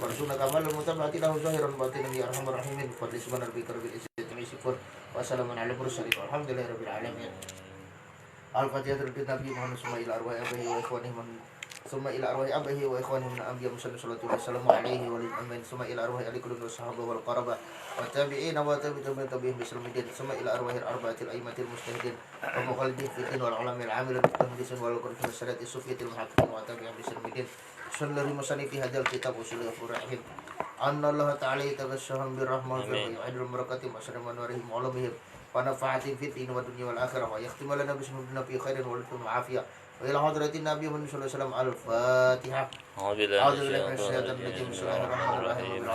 warzuqna kamalal mutaba'ati lahu zahiran batinan ya arhamar rahimin. Fadli subhana rabbika rabbil izzati amma yasifun wa salamun alal mursalin walhamdulillahi rabbil alamin. Al-Fatihah terlebih Nabi Muhammad summa ila arwahi abihi wa ikhwanihi summa ila arwahi abihi wa ikhwanihi min anbiya musallin sallallahu wasallam alaihi wa alihi summa ila arwahi ali kullu sahabah wal qarabah wa tabi'in wa tabi'in bismillahir summa ila arwahi arba'atil aimatil mustahidin wa mukhalidin fitin wal ulamil amil bitan wal qur'an salati sufiyatil muhaqqiqin wa tabi'in bismillahir sallallahu musannif fi hadzal kitab usul al-fura'in anna Allah ta'ala tagashshahum birrahmah wa yu'adul barakati wa salamun alaihim wa alihim wa nafa'atin fid din wa dunya wal akhirah wa yakhtimu lana bismillahir fi khairin wa lutfin wa afiyah wa ila hadratin nabiy Muhammad sallallahu alaihi wasallam al-fatihah. A'udzu billahi minasyaitonir rajim. Bismillahirrahmanirrahim.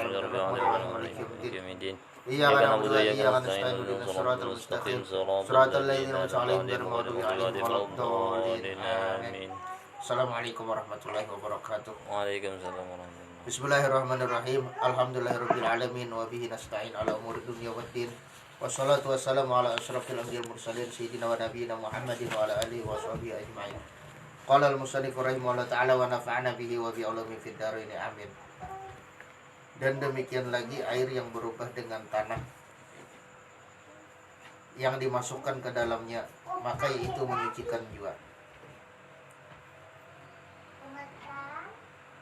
Iyyaka na'budu wa iyyaka nasta'in ihdinas siratal mustaqim siratal ladzina an'amta 'alaihim ghairil maghdubi 'alaihim waladdallin. Amin. Assalamualaikum warahmatullahi wabarakatuh. Waalaikumsalam warahmatullahi. Bismillahirrahmanirrahim. Alhamdulillahirabbil alamin wa bihi nasta'in 'ala umuri dunya waddin. Wassalatu wassalamu ala asyrafil anbiya'il mursalin sayyidina wa nabiyyina Muhammadin wa ala alihi wa sahbihi ajma'in. Qala al-musannif rahimahullah ta'ala wa nafa'ana bihi wa bi ulumi fid dharain amin. Dan demikian lagi air yang berubah dengan tanah yang dimasukkan ke dalamnya, maka itu menyucikan jiwa.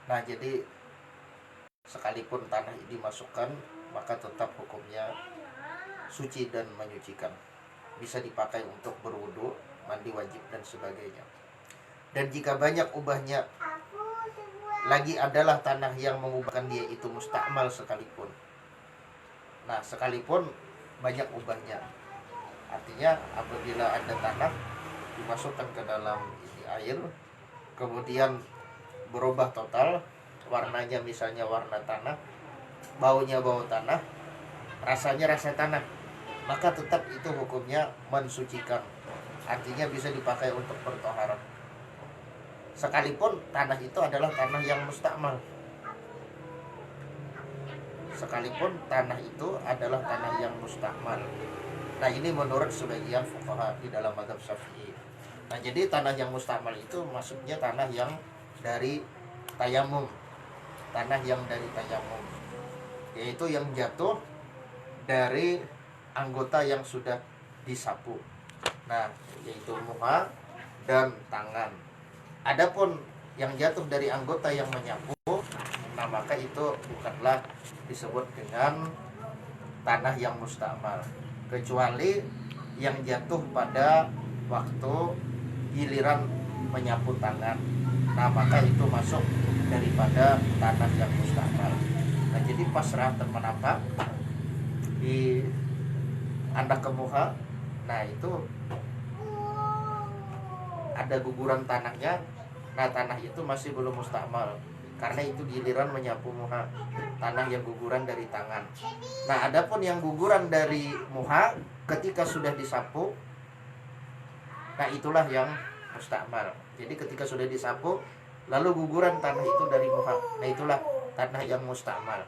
Nah, jadi sekalipun tanah dimasukkan, maka tetap hukumnya suci dan menyucikan. Bisa dipakai untuk berwudu, mandi wajib dan sebagainya. Dan jika banyak ubahnya, lagi adalah tanah yang mengubahkan dia itu mustakmal sekalipun. Nah, sekalipun banyak ubahnya, artinya apabila ada tanah dimasukkan ke dalam air, kemudian berubah total, warnanya misalnya warna tanah, baunya bau tanah, rasanya rasa tanah, maka tetap itu hukumnya mensucikan. Artinya bisa dipakai untuk bertoharat. Sekalipun tanah itu adalah tanah yang mustakmal. Sekalipun tanah itu adalah tanah yang mustakmal. Nah, ini menurut sebagian fuqaha di dalam mazhab Syafi'i. Nah, jadi tanah yang mustakmal itu maksudnya tanah yang dari tayamum. Tanah yang dari tayamum, yaitu yang jatuh dari anggota yang sudah disapu. Nah, yaitu muka dan tangan. Adapun yang jatuh dari anggota yang menyapu, nah maka itu bukanlah disebut dengan tanah yang mustakmal, kecuali yang jatuh pada waktu giliran menyapu tangan. Nah, maka itu masuk daripada tanah yang mustakmal. Nah, jadi pasrah termenapak di anda ke muka, nah itu ada guguran tanahnya. Nah, tanah itu masih belum mustakmal, karena itu giliran menyapu muha, tanah yang guguran dari tangan. Nah, adapun yang guguran dari muha ketika sudah disapu, nah itulah yang mustakmal. Jadi ketika sudah disapu lalu guguran tanah itu dari muha, nah itulah tanah yang mustakmal.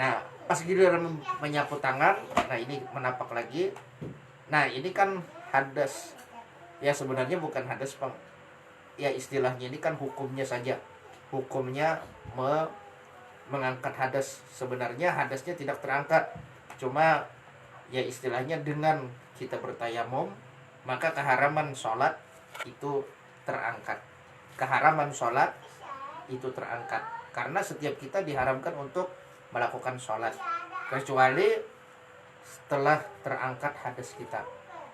Nah, pas giliran menyapu tangan, nah ini menapak lagi. Nah, ini kan hadas. Ya, sebenarnya bukan hadas, Bang. Ya, istilahnya ini kan hukumnya saja. Hukumnya mengangkat hadas. Sebenarnya hadasnya tidak terangkat. Cuma ya istilahnya dengan kita bertayamum, maka keharaman sholat itu terangkat. Keharaman sholat itu terangkat. Karena setiap kita diharamkan untuk melakukan sholat, kecuali setelah terangkat hadas kita.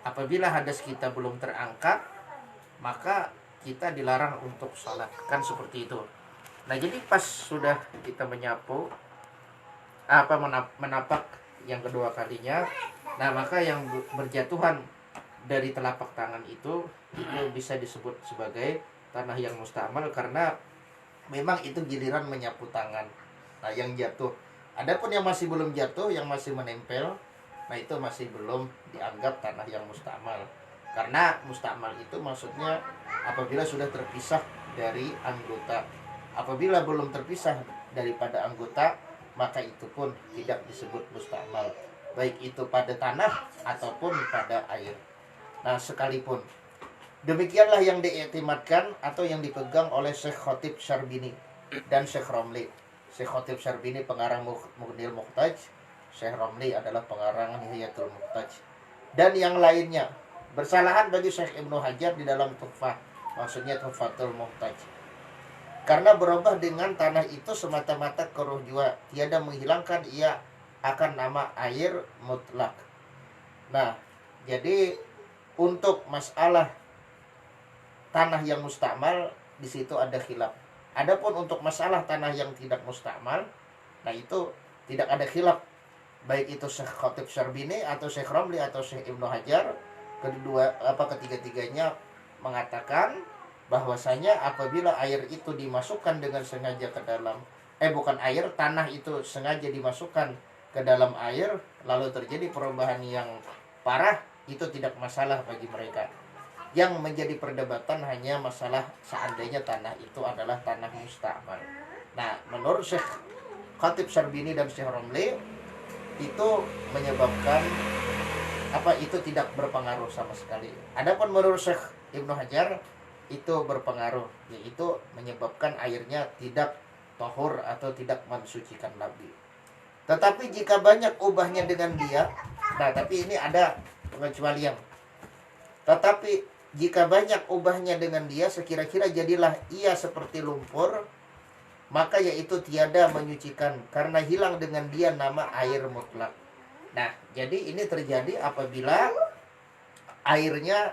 Apabila hadas kita belum terangkat, maka kita dilarang untuk sholat. Kan seperti itu. Nah, jadi pas sudah kita menyapu, menapak yang kedua kalinya, nah maka yang berjatuhan dari telapak tangan itu bisa disebut sebagai tanah yang mustakmal, karena memang itu giliran menyapu tangan. Nah, yang jatuh. Adapun yang masih belum jatuh, yang masih menempel, nah itu masih belum dianggap tanah yang mustakmal. Karena mustakmal itu maksudnya apabila sudah terpisah dari anggota. Apabila belum terpisah daripada anggota, maka itu pun tidak disebut mustakmal, baik itu pada tanah ataupun pada air. Nah, sekalipun demikianlah yang diiktimadkan atau yang dipegang oleh Syekh Khatib Syarbini dan Syekh Romli. Syekh Khatib Syarbini pengarang Mughnil Muhtaj, Syekh Romli adalah pengarang Nihayatul Muhtaj, dan yang lainnya. Bersalahan bagi Syekh Ibnu Hajar di dalam Tuhfah, maksudnya Tuhfatul Muhtaj, karena berubah dengan tanah itu semata-mata keruh jua, tiada menghilangkan ia akan nama air mutlak. Nah, jadi untuk masalah tanah yang mustakmal di situ ada khilaf. Adapun untuk masalah tanah yang tidak mustakmal, nah itu tidak ada khilaf. Baik itu Syekh Khatib Syarbini atau Syekh Romli atau Syekh Ibnu Hajar, ketiga-tiganya mengatakan bahwasanya apabila air itu dimasukkan dengan sengaja ke dalam bukan air, tanah itu sengaja dimasukkan ke dalam air lalu terjadi perubahan yang parah, itu tidak masalah bagi mereka. Yang menjadi perdebatan hanya masalah seandainya tanah itu adalah tanah mustakmal. Nah, menurut Syekh Khatib Syarbini dan Syekh Romli itu menyebabkan itu tidak berpengaruh sama sekali. Adapun menurut Syekh Ibnu Hajar itu berpengaruh, yaitu menyebabkan airnya tidak tahur atau tidak mensucikan lagi. Tetapi jika banyak ubahnya dengan dia, nah tapi ini ada pengecualian. Tetapi jika banyak ubahnya dengan dia, sekira-kira jadilah ia seperti lumpur, maka yaitu tiada menyucikan, karena hilang dengan dia nama air mutlak. Nah, jadi ini terjadi apabila airnya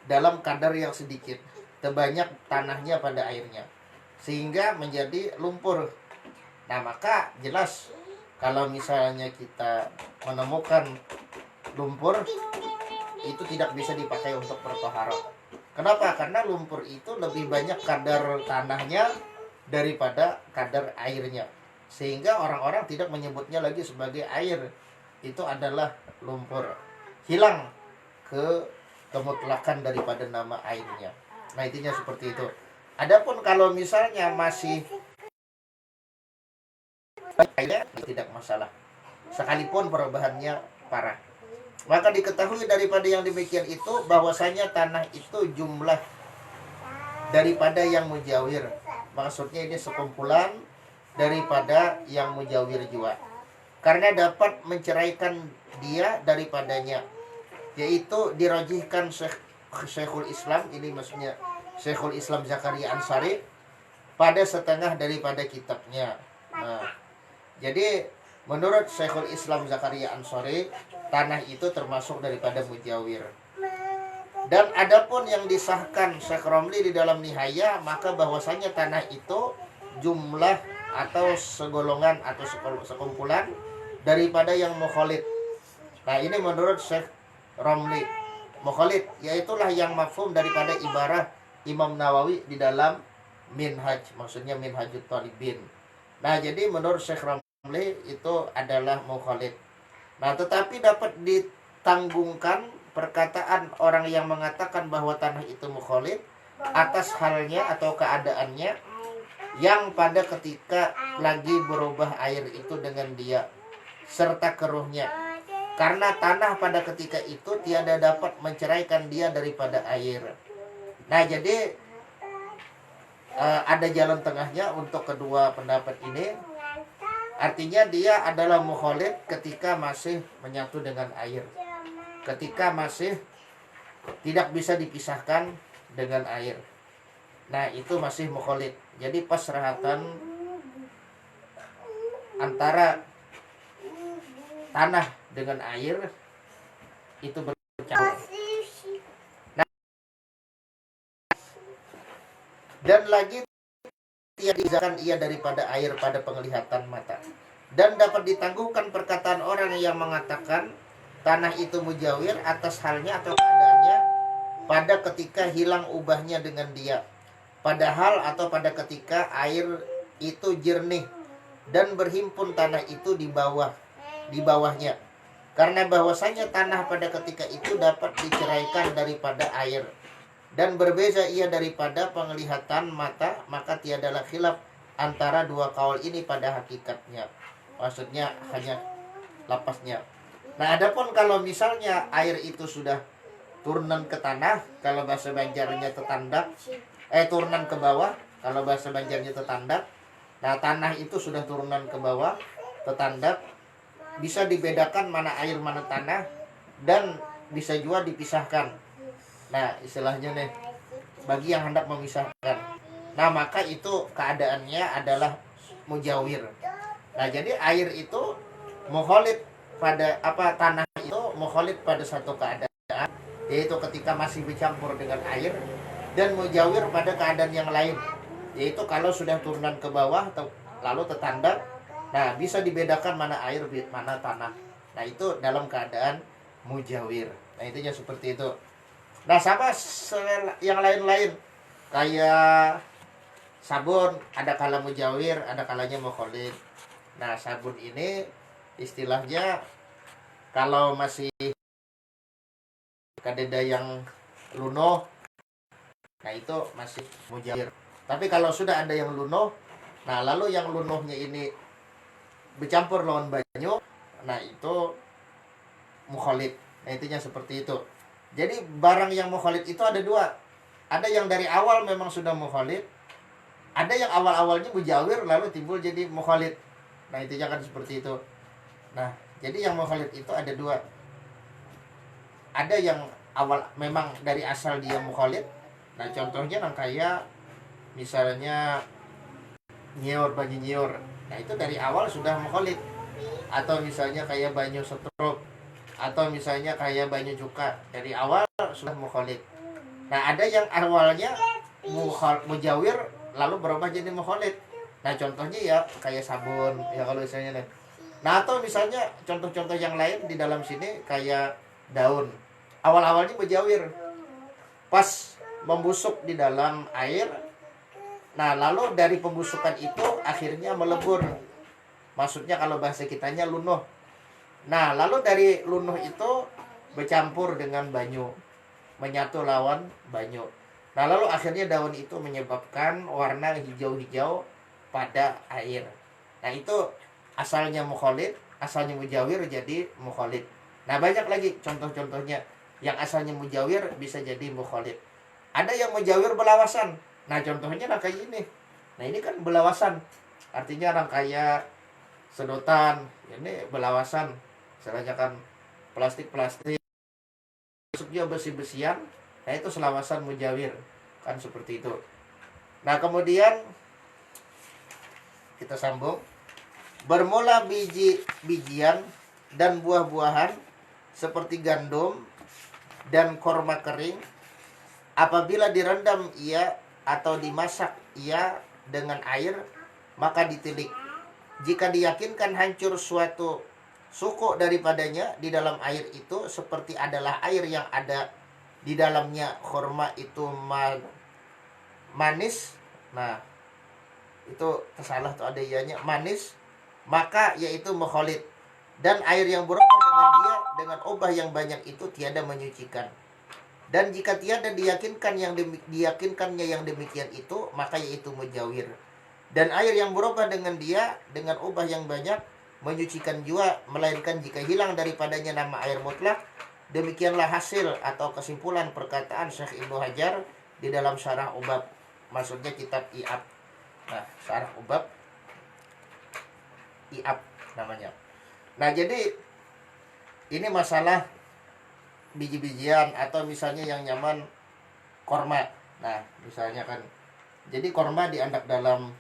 dalam kadar yang sedikit, terbanyak tanahnya pada airnya, sehingga menjadi lumpur. Nah, maka jelas kalau misalnya kita menemukan lumpur, itu tidak bisa dipakai untuk bertoharoh. Kenapa? Karena lumpur itu lebih banyak kadar tanahnya daripada kadar airnya, sehingga orang-orang tidak menyebutnya lagi sebagai air. Itu adalah lumpur, hilang kemutlakan daripada nama airnya. Nah, intinya seperti itu. Adapun kalau misalnya masih airnya, tidak masalah sekalipun perubahannya parah. Maka diketahui daripada yang demikian itu bahwasanya tanah itu jumlah daripada yang mujawir. Maksudnya ini sekumpulan daripada yang mujawir jua, karena dapat menceraikan dia daripadanya, yaitu dirajihkan Syekhul Islam, ini maksudnya Syekhul Islam Zakaria Ansari pada setengah daripada kitabnya. Nah, jadi menurut Syekhul Islam Zakaria Ansari, tanah itu termasuk daripada mujawir. Dan adapun yang disahkan Syekh Romli di dalam Nihaya, maka bahwasanya tanah itu jumlah atau segolongan atau sekumpulan daripada yang mukhalid. Nah, ini menurut Syekh Romli. Mukhalid yaitulah yang mafhum daripada ibarah Imam Nawawi di dalam Minhaj, maksudnya Minhajut Talibin. Nah, jadi menurut Syekh Romli itu adalah mukhalid. Nah, tetapi dapat ditanggungkan perkataan orang yang mengatakan bahwa tanah itu mukhalid atas halnya atau keadaannya yang pada ketika lagi berubah air itu dengan dia serta keruhnya, karena tanah pada ketika itu tiada dapat menceraikan dia daripada air. Nah, jadi ada jalan tengahnya untuk kedua pendapat ini. Artinya dia adalah mukhalid ketika masih menyatu dengan air, ketika masih tidak bisa dipisahkan dengan air. Nah, itu masih mukhalid. Jadi pas serahatan antara tanah dengan air itu bercampur. Nah, dan lagi tiada dipisahkan ia daripada air pada penglihatan mata. Dan dapat ditangguhkan perkataan orang yang mengatakan tanah itu mujawir atas halnya atau keadaannya pada ketika hilang ubahnya dengan dia, padahal atau pada ketika air itu jernih dan berhimpun tanah itu di bawahnya, karena bahwasanya tanah pada ketika itu dapat diceraikan daripada air dan berbeza ia daripada penglihatan mata, maka tiadalah khilaf antara dua kaul ini pada hakikatnya, maksudnya hanya lapasnya. Nah, adapun kalau misalnya air itu sudah turunan ke tanah, kalau bahasa Banjarnya tetandak, turunan ke bawah, kalau bahasa Banjarnya tetandak. Nah, tanah itu sudah turunan ke bawah, tetandak, bisa dibedakan mana air mana tanah, dan bisa juga dipisahkan. Nah, istilahnya nih, bagi yang hendak memisahkan. Nah, maka itu keadaannya adalah mujawir. Nah, jadi air itu mukhalid pada tanah itu mukhalid pada satu keadaan, yaitu ketika masih bercampur dengan air, dan mujawir pada keadaan yang lain, yaitu kalau sudah turunan ke bawah atau lalu tetandak. Nah, bisa dibedakan mana air mana tanah. Nah, itu dalam keadaan mujawir. Nah, intinya seperti itu. Nah, sama yang lain-lain kayak sabun, ada kala mujawir, ada kalanya mukhalid. Nah, sabun ini istilahnya kalau masih kadeda yang lunoh, nah itu masih mujawir. Tapi kalau sudah ada yang lunoh, nah lalu yang lunohnya ini bercampur lawan banyu, nah itu mukhalid. Nah, intinya seperti itu. Jadi barang yang mukhalid itu ada dua. Ada yang dari awal memang sudah mukhalid, ada yang awal-awalnya mujawir lalu timbul jadi mukhalid. Nah, intinya kan seperti itu. Nah, jadi yang mukhalid itu ada dua. Ada yang awal memang dari asal dia mukhalid. Nah, contohnya yang kayak misalnya nyiur, banyu nyiur. Nah, itu dari awal sudah mukhalid. Atau misalnya kayak banyu setrup, atau misalnya kayak banyu cuka, dari awal sudah mukhalid. Nah, ada yang awalnya mujawir lalu berubah jadi mukhalid. Nah, contohnya ya kayak sabun ya kalau misalnya nih. Nah, atau misalnya contoh-contoh yang lain di dalam sini kayak daun. Awal-awalnya mujawir. Pas membusuk di dalam air. Nah, lalu dari pembusukan itu akhirnya melebur. Maksudnya kalau bahasa kitanya lunuh. Nah, lalu dari lunuh itu bercampur dengan banyu, menyatu lawan banyu. Nah, lalu akhirnya daun itu menyebabkan warna hijau-hijau pada air. Nah, itu asalnya mukhalid, asalnya mujawir jadi mukhalid. Nah, banyak lagi contoh-contohnya. Yang asalnya mujawir bisa jadi mukhalid. Ada yang mujawir belawasan. Nah, contohnya kayak ini. Nah, ini kan belawasan. Artinya kayak sedotan. Ini belawasan. Misalnya kan plastik-plastik, masuknya besi-besian. Nah, itu selawasan mujawir. Kan seperti itu. Nah, kemudian kita sambung. Bermula biji-bijian dan buah-buahan seperti gandum dan korma kering, apabila direndam ia atau dimasak ia dengan air, maka ditilik. Jika diyakinkan hancur suatu suku daripadanya di dalam air itu, seperti adalah air yang ada di dalamnya korma itu manis. Nah, itu tersalah tuh ada ianya, manis, maka yaitu mukhalid. Dan air yang berubah dengan dia dengan obah yang banyak itu tiada menyucikan. Dan jika tiada diyakinkannya yang demikian itu, maka yaitu mujawir. Dan air yang berubah dengan dia dengan obah yang banyak menyucikan juga, melainkan jika hilang daripadanya nama air mutlak. Demikianlah hasil atau kesimpulan perkataan Syekh Ibnu Hajar di dalam Syarah Ubab, maksudnya kitab I'ab. Nah, Syarah Ubab I'ab namanya. Nah, jadi ini masalah biji-bijian atau misalnya yang nyaman korma. Nah, misalnya kan, jadi korma diandak dalam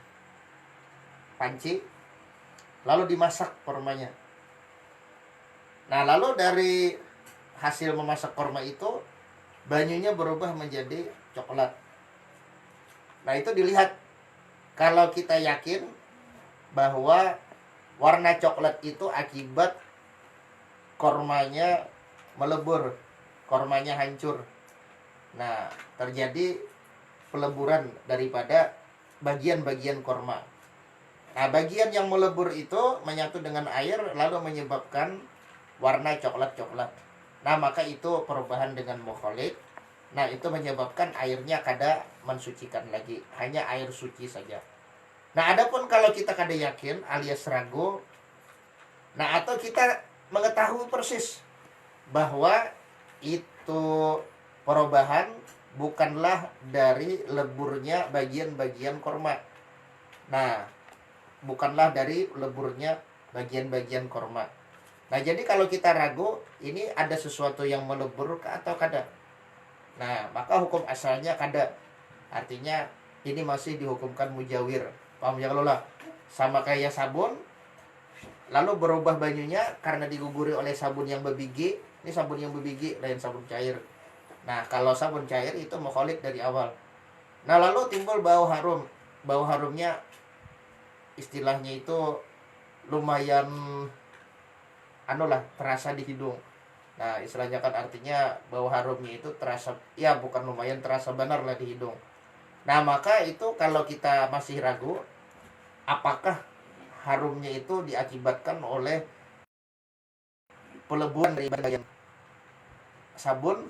panci, lalu dimasak kormanya. Nah, lalu dari hasil memasak korma itu, banyunya berubah menjadi coklat. Nah, itu dilihat. Kalau kita yakin bahwa warna coklat itu akibat kormanya melebur, kormanya hancur. Nah, terjadi peleburan daripada bagian-bagian korma. Nah, bagian yang melebur itu menyatu dengan air lalu menyebabkan warna coklat-coklat. Nah, maka itu perubahan dengan mukhalid. Nah, itu menyebabkan airnya kada mensucikan lagi, hanya air suci saja. Nah, adapun kalau kita kada yakin alias ragu, nah atau kita mengetahui persis bahwa itu perubahan bukanlah dari leburnya bagian-bagian korma. Nah, bukanlah dari leburnya bagian-bagian korma. Nah, jadi kalau kita ragu ini ada sesuatu yang melebur atau kada. Nah, maka hukum asalnya kada. Artinya ini masih dihukumkan mujawir. Paham ya kalau lah? Sama kayak sabun, lalu berubah banyunya karena diguguri oleh sabun yang berbiji. Ini sabun yang berbiji lain sabun cair. Nah, kalau sabun cair itu mukhalid dari awal. Nah, lalu timbul bau harum. Bau harumnya istilahnya itu lumayan terasa di hidung. Nah, istilahnya kan artinya bau harumnya itu terasa, ya bukan lumayan, terasa benar lah di hidung. Nah, maka itu kalau kita masih ragu apakah harumnya itu diakibatkan oleh peleburan dari bagian sabun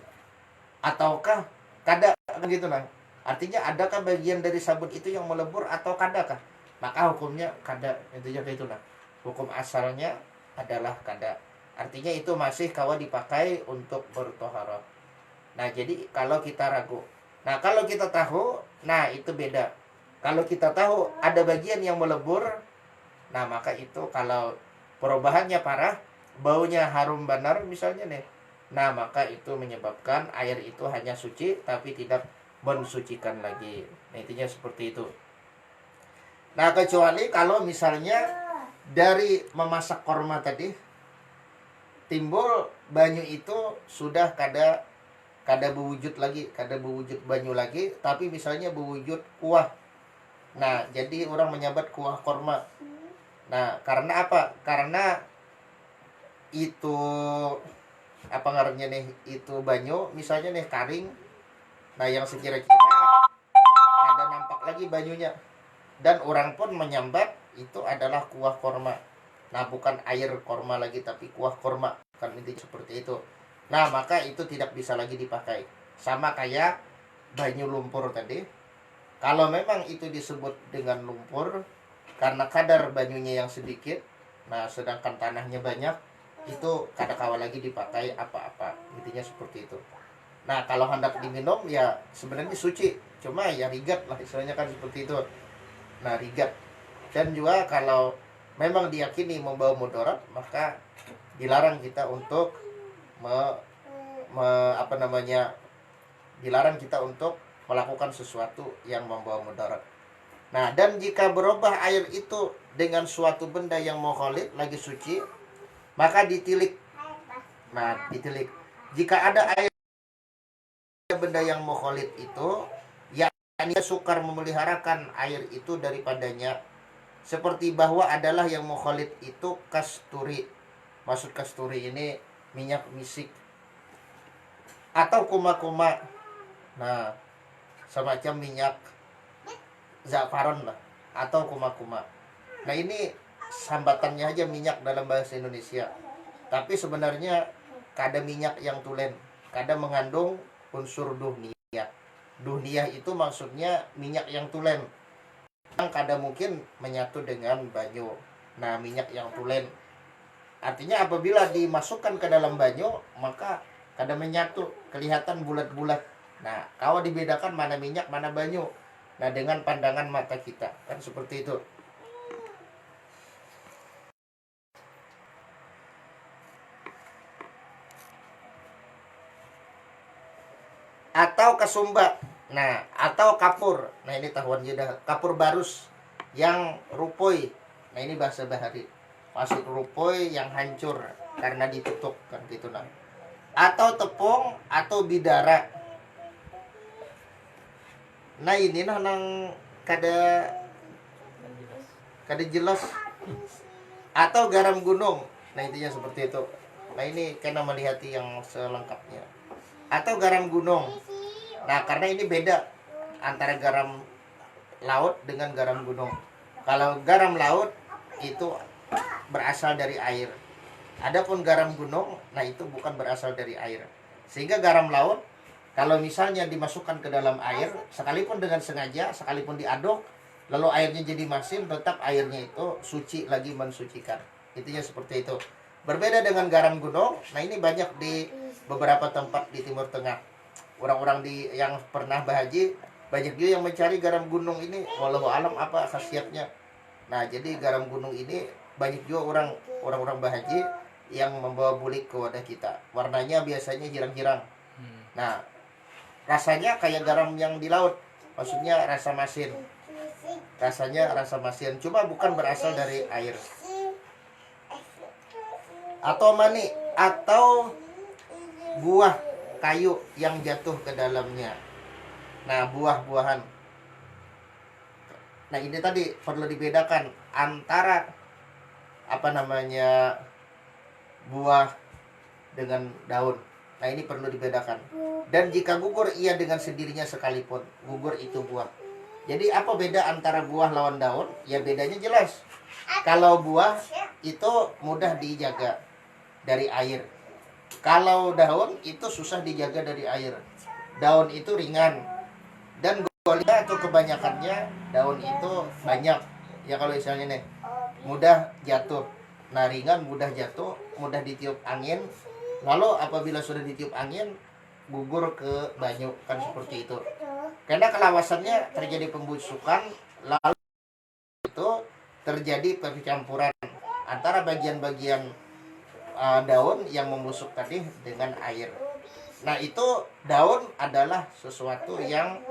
ataukah kada, kan gitu nah. Artinya adakah bagian dari sabun itu yang melebur atau kadakah? Maka hukumnya kada, intinya kayak itu nah. Hukum asalnya adalah kada. Artinya itu masih kawa dipakai untuk bertoharah. Nah, jadi kalau kita ragu. Nah, kalau kita tahu, nah itu beda. Kalau kita tahu ada bagian yang melebur, nah maka itu kalau perubahannya parah, baunya harum benar misalnya nih. Nah, maka itu menyebabkan air itu hanya suci tapi tidak mensucikan lagi. Nah, intinya seperti itu. Nah, kecuali kalau misalnya dari memasak korma tadi timbul banyu itu sudah kada berwujud lagi, kada berwujud banyu lagi, tapi misalnya berwujud kuah. Nah, jadi orang menyambat kuah korma. Nah, karena apa? Karena itu apa ngarannya nih, itu banyu misalnya nih karing. Nah, yang sekira-kira kada nampak lagi banyunya, dan orang pun menyambat itu adalah kuah korma. Nah, bukan air korma lagi tapi kuah korma, kan intinya seperti itu. Nah, maka itu tidak bisa lagi dipakai. Sama kayak banyu lumpur tadi. Kalau memang itu disebut dengan lumpur karena kadar banyunya yang sedikit, nah sedangkan tanahnya banyak, itu kada kawa lagi dipakai apa-apa. Intinya seperti itu. Nah, kalau hendak diminum ya sebenarnya suci, cuma ya rigat lah istilahnya kan seperti itu. Nah, rigat. Dan juga kalau memang diyakini membawa mudarat, maka dilarang kita untuk dilarang kita untuk melakukan sesuatu yang membawa mudarat. Nah, dan jika berubah air itu dengan suatu benda yang mukhalid lagi suci, maka ditilik. Nah, ditilik. Jika ada air benda yang mukhalid itu, yakni sukar memeliharakan air itu daripadanya, seperti bahwa adalah yang mukhalid itu kasturi. Maksud kasturi ini minyak misik atau kuma-kuma. Nah, semacam minyak zafaron lah atau kuma-kuma. Nah, ini sambatannya aja minyak dalam bahasa Indonesia. Tapi sebenarnya kada minyak yang tulen, kada mengandung unsur duhniyah. Duhniyah itu maksudnya minyak yang tulen, yang kada mungkin menyatu dengan banyu. Nah, minyak yang tulen artinya apabila dimasukkan ke dalam banyu maka kada menyatu, kelihatan bulat-bulat. Nah, kalau dibedakan mana minyak mana banyu, nah dengan pandangan mata kita kan seperti itu. Atau kasumba, nah atau kapur. Nah, ini tahuan juga kapur barus yang rupoi. Nah, ini bahasa bahari. Maksud rupoi yang hancur karena ditutup kan gitu nah. Atau tepung atau bidara. Nah, ini nah nang kada jelas. Atau garam gunung. Nah, intinya seperti itu. Nah, ini kena melihat yang selengkapnya. Atau garam gunung. Nah, karena ini beda antara garam laut dengan garam gunung. Kalau garam laut itu berasal dari air. Adapun garam gunung, nah itu bukan berasal dari air. Sehingga garam laut kalau misalnya dimasukkan ke dalam air, sekalipun dengan sengaja, sekalipun diaduk, lalu airnya jadi masin, tetap airnya itu suci lagi, mensucikan. Intinya seperti itu. Berbeda dengan garam gunung, nah ini banyak di beberapa tempat di Timur Tengah. Orang-orang yang pernah berhaji, banyak juga yang mencari garam gunung ini, walau alam apa khasiatnya. Nah, jadi garam gunung ini banyak juga orang-orang Bahaji yang membawa bulik ke wadah kita. Warnanya biasanya jirang-jirang. Nah, rasanya kayak garam yang di laut. Maksudnya rasa masin. Rasanya rasa masin, cuma bukan berasal dari air. Atau mani, atau buah kayu yang jatuh ke dalamnya. Nah, buah-buahan. Nah, ini tadi perlu dibedakan antara buah dengan daun. Nah, ini perlu dibedakan. Dan jika gugur ia dengan sendirinya sekalipun, gugur itu buah. Jadi apa beda antara buah lawan daun? Ya bedanya jelas. Kalau buah itu mudah dijaga dari air. Kalau daun itu susah dijaga dari air. Daun itu ringan. Dan golnya atau kebanyakannya daun itu banyak. Ya kalau misalnya nih mudah jatuh. Nah, ringan, mudah jatuh, mudah ditiup angin. Lalu apabila sudah ditiup angin, gugur ke banyu, kan seperti itu. Karena kelawasannya terjadi pembusukan, lalu itu terjadi percampuran antara bagian-bagian daun yang membusuk tadi dengan air. Nah, itu daun adalah sesuatu yang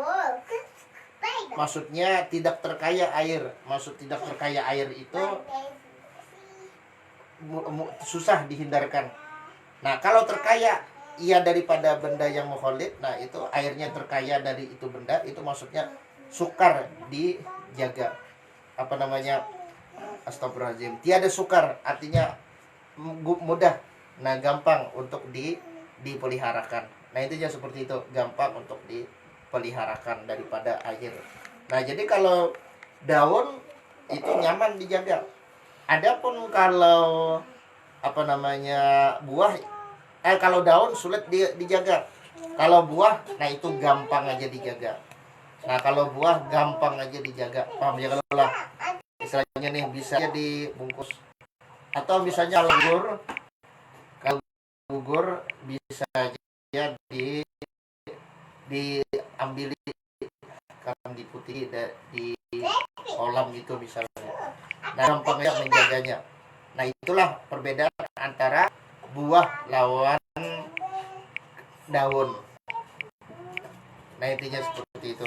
maksudnya tidak terkaya air. Maksud tidak terkaya air itu susah dihindarkan. Nah, kalau terkaya ia daripada benda yang mukhalid, nah itu airnya terkaya dari itu benda, itu maksudnya sukar dijaga. Astagfirullahaladzim, tiada sukar, artinya mudah, nah gampang untuk dipeliharakan. Nah, itu ya seperti itu, gampang untuk dipeliharakan daripada air. Nah, jadi kalau daun itu nyaman dijaga. Adapun kalau buah, kalau daun sulit dijaga. Kalau buah, nah itu gampang aja dijaga. Nah, kalau buah gampang aja dijaga. Paham ya? Kalau lah istilahnya nih bisa dibungkus. Atau misalnya kalau gugur bisa aja diambil, kan diputih di kolam gitu misalnya. Nah, gampang ya menjaganya. Nah, itulah perbedaan antara buah lawan daun. Nah, intinya seperti itu.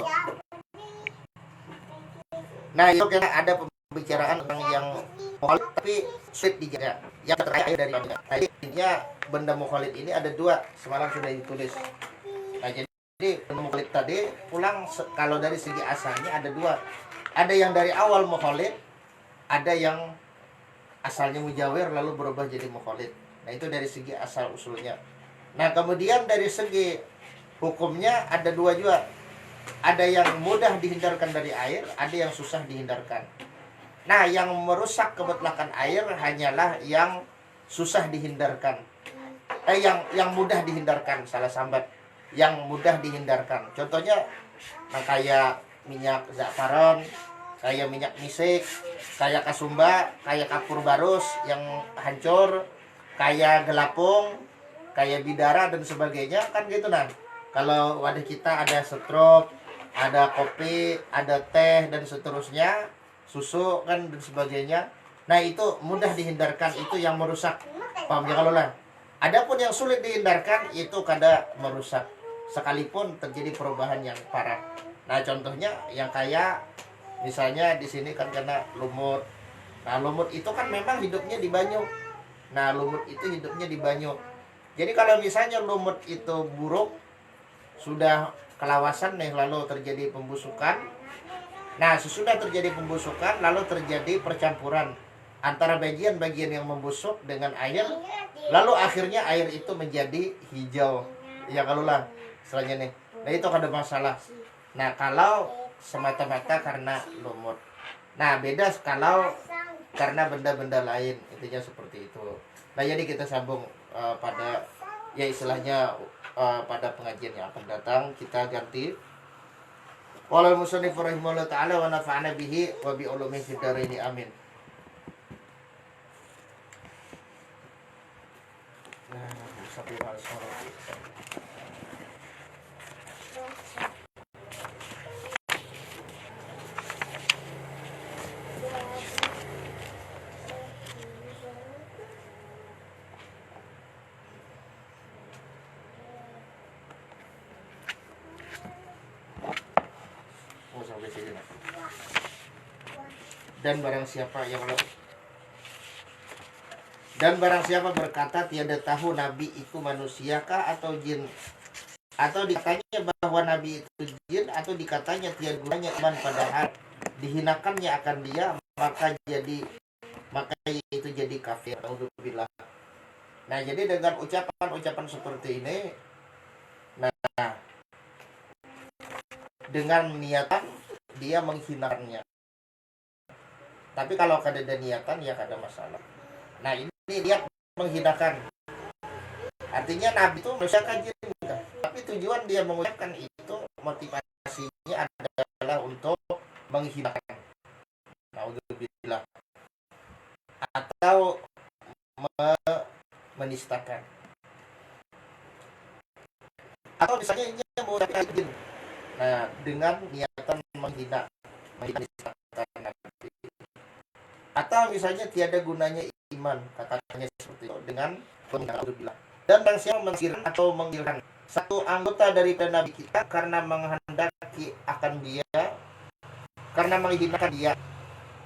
Nah, itu karena ada pembicaraan tentang yang mukhalid tapi sulit dijaga, yang terkaya dari mana. Nah, intinya benda mukhalid ini ada dua, semalam sudah ditulis. Nah, jadi benda mukhalid tadi pulang kalau dari segi asalnya ada dua. Ada yang dari awal mukhalid, ada yang asalnya mujawir lalu berubah jadi mukhalid. Nah, itu dari segi asal usulnya. Nah, kemudian dari segi hukumnya ada dua juga. Ada yang mudah dihindarkan dari air, ada yang susah dihindarkan. Nah, yang merusak kemutlakan air hanyalah yang susah dihindarkan. Yang mudah dihindarkan, salah sambat. Yang mudah dihindarkan. Contohnya, nah kayak minyak za'faron, kayak minyak misik, kayak kasumba, kayak kapur barus yang hancur, kayak gelapung, kayak bidara dan sebagainya, kan gitu. Nah, kalau wadah kita ada stroop, ada kopi, ada teh dan seterusnya, susu kan dan sebagainya. Nah, itu mudah dihindarkan, itu yang merusak. Paham ya kalau lah. Adapun yang sulit dihindarkan itu kada merusak sekalipun terjadi perubahan yang parah. Nah, contohnya yang kayak misalnya di sini kan kena lumut. Nah, lumut itu kan memang hidupnya di banyu. Nah, lumut itu hidupnya di banyu. Jadi kalau misalnya lumut itu buruk, sudah kelawasan nih, lalu terjadi pembusukan. Nah, sesudah terjadi pembusukan, lalu terjadi percampuran antara bagian-bagian yang membusuk dengan air, lalu akhirnya air itu menjadi hijau. Ya kalau lah, selanjutnya nih. Nah, itu ada masalah. Nah, kalau semata-mata karena lumut. Nah, beda kalau karena benda-benda lain, intinya seperti itu. Nah, jadi kita sambung pada ya istilahnya pada pengajian yang akan datang kita ganti. Qala al-musannif rahimahullah ta'ala wa nafa'ana bihi wa bi ulumihi fid dharain amin. Nah, sampai hal Dan barang siapa yang Dan barang siapa berkata tiada tahu Nabi itu manusiakah atau jin, atau dikatanya bahwa Nabi itu jin, atau dikatanya tiada gunanya iman padahal dihinakannya akan dia, maka itu jadi kafir. Alhamdulillah. Nah, jadi dengan ucapan-ucapan seperti ini, nah, dengan niatan dia menghinakannya. Tapi kalau kada ada niatan ya kada masalah. Nah, ini niat menghinakan. Artinya Nabi itu manusia jin, tapi tujuan dia mengucapkan itu, motivasinya adalah untuk menghinakan. Alhamdulillah. Atau menistakan. Atau misalnya ini mengucapkan jin. Nah, dengan niatan menistakan Nabi. Atau misalnya tiada gunanya iman, katanya seperti itu, dengan penghinaan. Dan barang siapa mengkira atau menggilkan satu anggota dari Nabi kita karena menghendaki akan dia, karena menghinakan dia,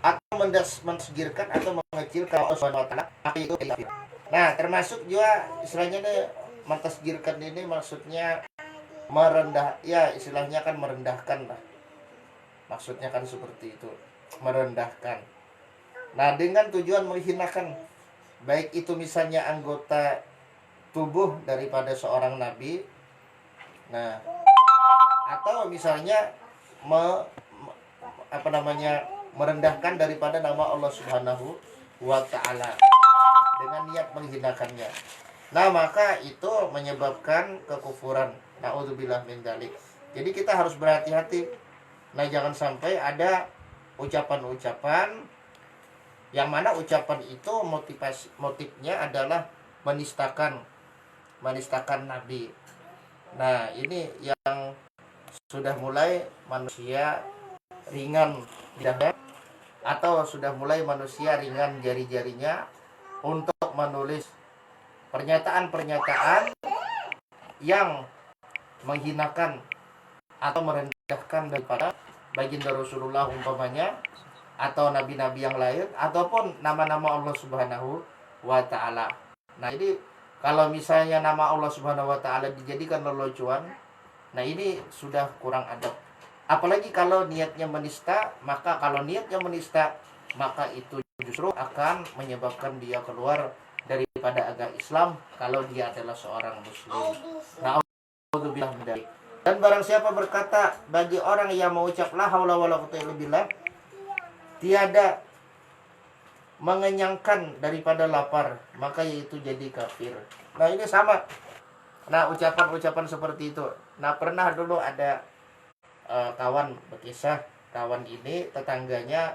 atau mensegirkan atau mengecilkan Allah Subhanahu wa taala, maka itu kafir. Nah, termasuk juga istilahnya nih, mentasgirkan ini maksudnya merendah, ya istilahnya kan merendahkan lah. Maksudnya kan seperti itu, merendahkan. Nah, dengan tujuan menghinakan, baik itu misalnya anggota tubuh daripada seorang nabi, nah, atau misalnya merendahkan daripada nama Allah Subhanahu wa taala dengan niat menghinakannya. Nah, maka itu menyebabkan kekufuran. Nauzubillah min dzalik. Jadi kita harus berhati-hati. Nah, jangan sampai ada ucapan-ucapan yang mana ucapan itu motifnya adalah menistakan Nabi. Nah, ini yang sudah mulai manusia ringan lidahnya, atau sudah mulai manusia ringan jari-jarinya untuk menulis pernyataan-pernyataan yang menghinakan atau merendahkan daripada baginda Rasulullah umpamanya, atau nabi-nabi yang lain, ataupun nama-nama Allah Subhanahu wa taala. Nah, jadi kalau misalnya nama Allah Subhanahu wa taala dijadikan lelucon, nah ini sudah kurang adab. Apalagi kalau niatnya menista, maka maka itu justru akan menyebabkan dia keluar daripada agama Islam kalau dia adalah seorang muslim. Na'udzubillah min dzalik. Dan barang siapa berkata bagi orang yang mengucap la haula wala quwwata illa billah, tiada mengenyangkan daripada lapar, maka yaitu jadi kafir. Nah, ini sama. Nah, ucapan-ucapan seperti itu. Nah, pernah dulu ada kawan berkisah, kawan ini tetangganya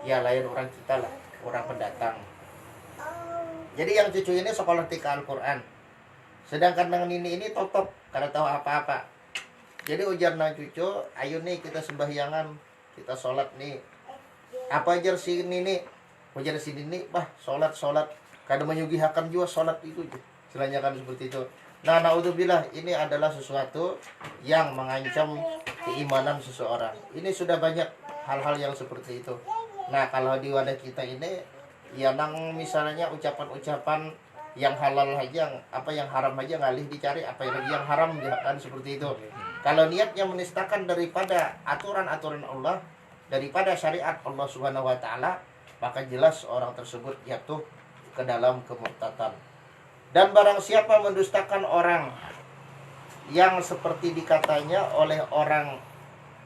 ya lain orang kita lah, orang pendatang. Jadi yang cucu ini sekolah tika Al-Quran, sedangkan yang ini totop karena tahu apa-apa. Jadi ujar nang cucu, ayo nih kita sembahyangan, kita sholat nih. Apa ajar sini nih? Ujar sini nih, sholat. Kadang menyugihakan juga sholat itu. Istilahnya kan seperti itu. Nah, naudzubillah, ini adalah sesuatu yang mengancam keimanan seseorang. Ini sudah banyak hal-hal yang seperti itu. Nah, kalau di wadah kita ini, ya nang misalnya ucapan-ucapan yang halal aja, apa yang haram aja ngalih dicari, apa yang haram kan seperti itu. Kalau niatnya menistakan daripada aturan-aturan Allah, daripada syariat Allah Subhanahu wa taala, maka jelas orang tersebut jatuh ke dalam kemurtatan. Dan barang siapa mendustakan orang yang seperti dikatanya oleh orang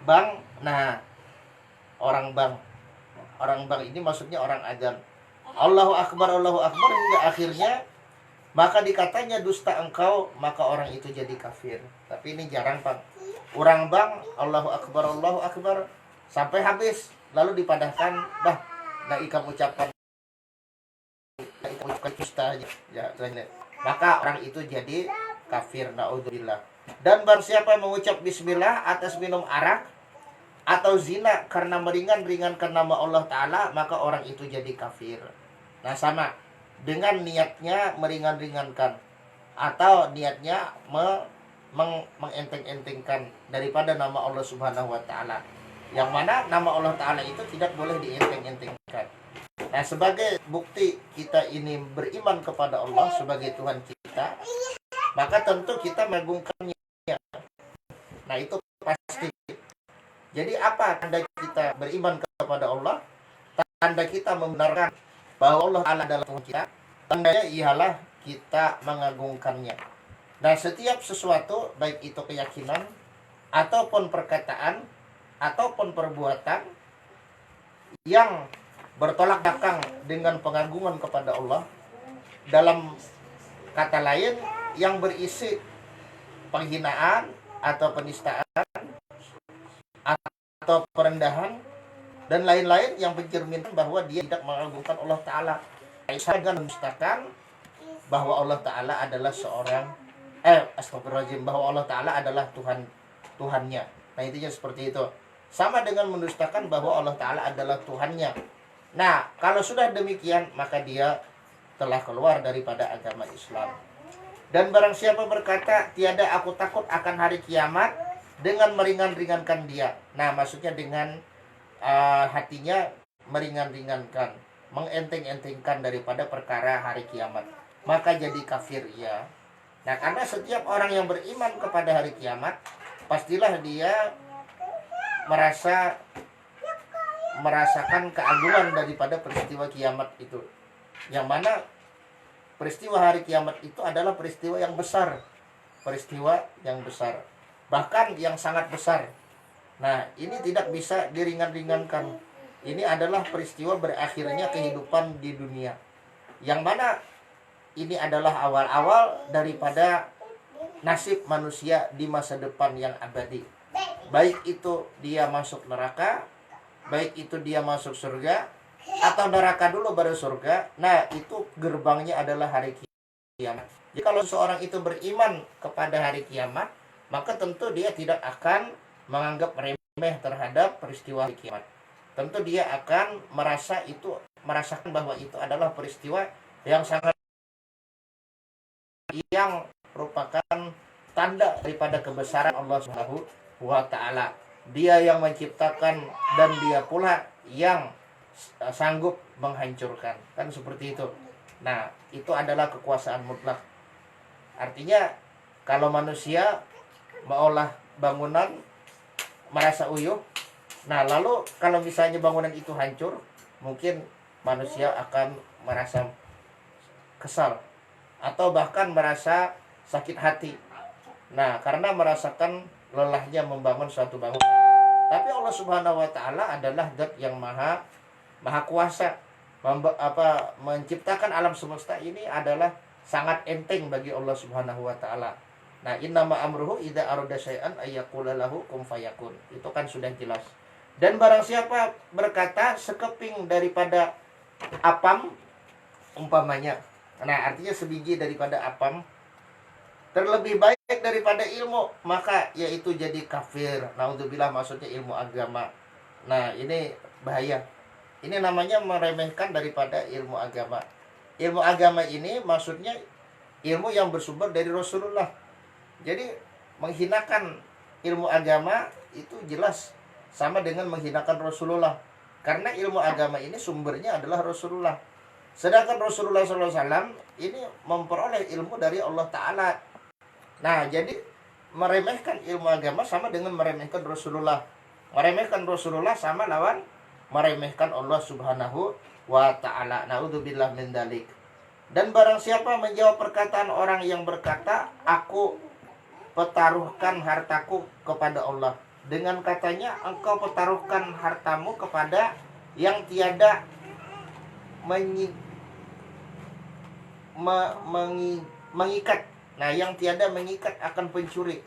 bang, nah, orang bang ini maksudnya orang adzan, Allahu Akbar hingga akhirnya, maka dikatanya dusta engkau, maka orang itu jadi kafir. Tapi ini jarang, Pak. Orang bang Allahu Akbar sampai habis, lalu dipadahkan ikam ucapan dusta aja. Ya, maka orang itu jadi kafir, naudzubillah. Dan barang siapa mengucap bismillah atas minum arak atau zina karena meringankan nama Allah Ta'ala, maka orang itu jadi kafir. Nah, sama dengan niatnya meringankan atau niatnya mengenteng-entengkan daripada nama Allah Subhanahu wa taala. Yang mana nama Allah Ta'ala itu tidak boleh dienteng-entengkan. Nah, sebagai bukti kita ini beriman kepada Allah sebagai Tuhan kita, maka tentu kita mengagungkannya. Nah, itu pasti. Jadi apa tanda kita beriman kepada Allah? Tanda kita membenarkan bahwa Allah Ta'ala adalah Tuhan kita. Tandanya ialah kita mengagungkannya. Nah, setiap sesuatu, baik itu keyakinan, ataupun perkataan, ataupun perbuatan yang bertolak belakang dengan pengagungan kepada Allah, dalam kata lain yang berisi penghinaan atau penistaan atau perendahan dan lain-lain yang mencerminkan bahwa dia tidak mengagungkan Allah Ta'ala. Dengan mendustakan bahwa Allah Ta'ala adalah seorang astagfirullahaladzim, bahwa Allah Ta'ala adalah Tuhannya. Nah, intinya seperti itu. Sama dengan mendustakan bahwa Allah Ta'ala adalah Tuhannya. Nah, kalau sudah demikian, maka dia telah keluar daripada agama Islam. Dan barang siapa berkata, tiada aku takut akan hari kiamat, dengan meringan-ringankan dia. Nah, maksudnya dengan hatinya meringan-ringankan, mengenteng-entengkan daripada perkara hari kiamat, maka jadi kafir ya. Nah, karena setiap orang yang beriman kepada hari kiamat, pastilah dia merasakan keagungan daripada peristiwa kiamat itu. Yang mana peristiwa hari kiamat itu adalah peristiwa yang besar. Peristiwa yang besar. Bahkan yang sangat besar. Nah, ini tidak bisa diringan-ringankan. Ini adalah peristiwa berakhirnya kehidupan di dunia. Yang mana ini adalah awal-awal daripada nasib manusia di masa depan yang abadi. Baik itu dia masuk neraka, baik itu dia masuk surga, atau neraka dulu baru surga. Nah, itu gerbangnya adalah hari kiamat. Jadi kalau seorang itu beriman kepada hari kiamat, maka tentu dia tidak akan menganggap remeh terhadap peristiwa hari kiamat. Tentu dia akan merasakan bahwa itu adalah peristiwa yang merupakan tanda daripada kebesaran Allah Subhanahu wa Ta'ala. Dia yang menciptakan dan dia pula yang sanggup menghancurkan. Kan seperti itu. Nah, itu adalah kekuasaan mutlak. Artinya kalau manusia mengolah bangunan merasa uyuh, nah lalu kalau misalnya bangunan itu hancur, mungkin manusia akan merasa kesal atau bahkan merasa sakit hati. Nah, karena merasakan lelahnya membangun suatu bangunan. Tapi Allah Subhanahu wa Ta'ala adalah zat yang maha kuasa. Menciptakan alam semesta ini adalah sangat enteng bagi Allah Subhanahu wa Ta'ala. Nah, innama amruhu idza arada syai'an ayyaqula lahu kun fayakun. Itu kan sudah jelas. Dan barang siapa berkata sekeping daripada apam umpamanya. Nah, artinya sebiji daripada apam terlebih baik daripada ilmu, maka yaitu jadi kafir. Naudzubillah, maksudnya ilmu agama. Nah, ini bahaya. Ini namanya meremehkan daripada ilmu agama. Ilmu agama ini maksudnya ilmu yang bersumber dari Rasulullah. Jadi menghinakan ilmu agama itu jelas sama dengan menghinakan Rasulullah. Karena ilmu agama ini sumbernya adalah Rasulullah. Sedangkan Rasulullah SAW ini memperoleh ilmu dari Allah Ta'ala. Nah, jadi meremehkan ilmu agama sama dengan meremehkan Rasulullah. Meremehkan Rasulullah sama lawan meremehkan Allah Subhanahu wa Ta'ala. Na'udzubillah min dzalik. Dan barang siapa menjawab perkataan orang yang berkata, aku pertaruhkan hartaku kepada Allah, dengan katanya engkau pertaruhkan hartamu kepada yang tiada mengikat. Nah, yang tiada mengikat akan pencuri.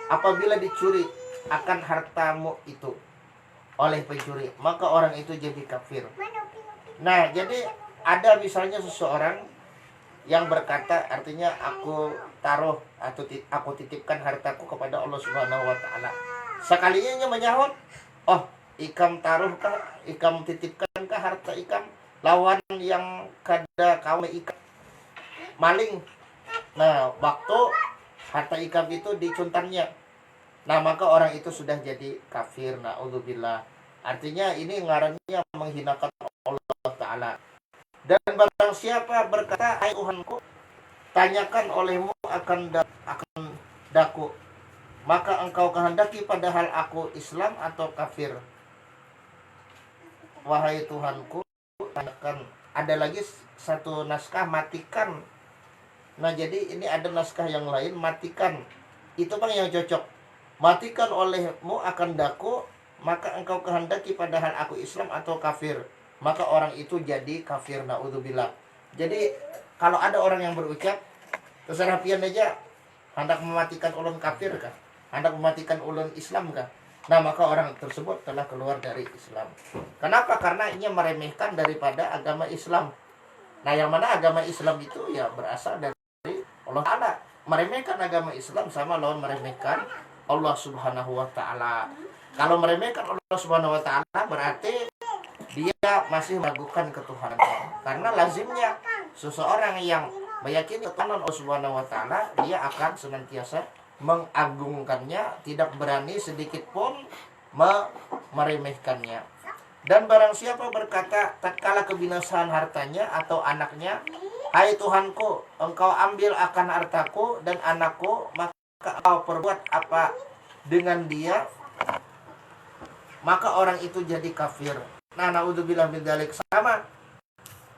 Apabila dicuri akan hartamu itu oleh pencuri, maka orang itu jadi kafir. Nah, jadi ada misalnya seseorang yang berkata, artinya aku taruh atau aku titipkan hartaku kepada Allah Subhanahu wa Ta'ala. Sekalinya menyahut, oh, ikam taruhkah, ikam titipkankah harta ikam lawan yang kada kau ikat maling. Nah, waktu harta ikam itu dicuntannya. Nah, maka orang itu sudah jadi kafir. Na'udzubillah. Artinya ini ngarannya menghinakan Allah Ta'ala. Dan barang siapa berkata, hai Tuhanku, tanyakan olehmu akan daku, maka engkau kehendaki padahal aku Islam atau kafir. Wahai Tuhanku, tanyakan. Ada lagi satu naskah, matikan. Nah, jadi ini ada naskah yang lain, matikan. Itu bang yang cocok. Matikan olehmu akan daku, maka engkau kehendaki padahal aku Islam atau kafir, maka orang itu jadi kafir. Na'udzubillah. Jadi kalau ada orang yang berucap terserah pian aja, hendak mematikan ulun kafir kah, hendak mematikan ulun Islam kah, nah maka orang tersebut telah keluar dari Islam. Kenapa? Karena ini meremehkan daripada agama Islam. Nah, yang mana agama Islam itu ya berasal dari Allah Ta'ala. Meremehkan agama Islam sama lawan meremehkan Allah Subhanahu wa Ta'ala. Kalau meremehkan Allah Subhanahu wa Ta'ala berarti dia masih meragukan ketuhanan. Karena lazimnya seseorang yang meyakini ketuhanan Allah Subhanahu wa Ta'ala, dia akan senantiasa mengagungkannya, tidak berani sedikit pun meremehkannya. Dan barang siapa berkata tatkala kebinasaan hartanya atau anaknya, hai Tuhanku, engkau ambil akan hartaku dan anakku, maka engkau perbuat apa dengan dia, maka orang itu jadi kafir. Nah, naudzubillah min dzalik. Sama.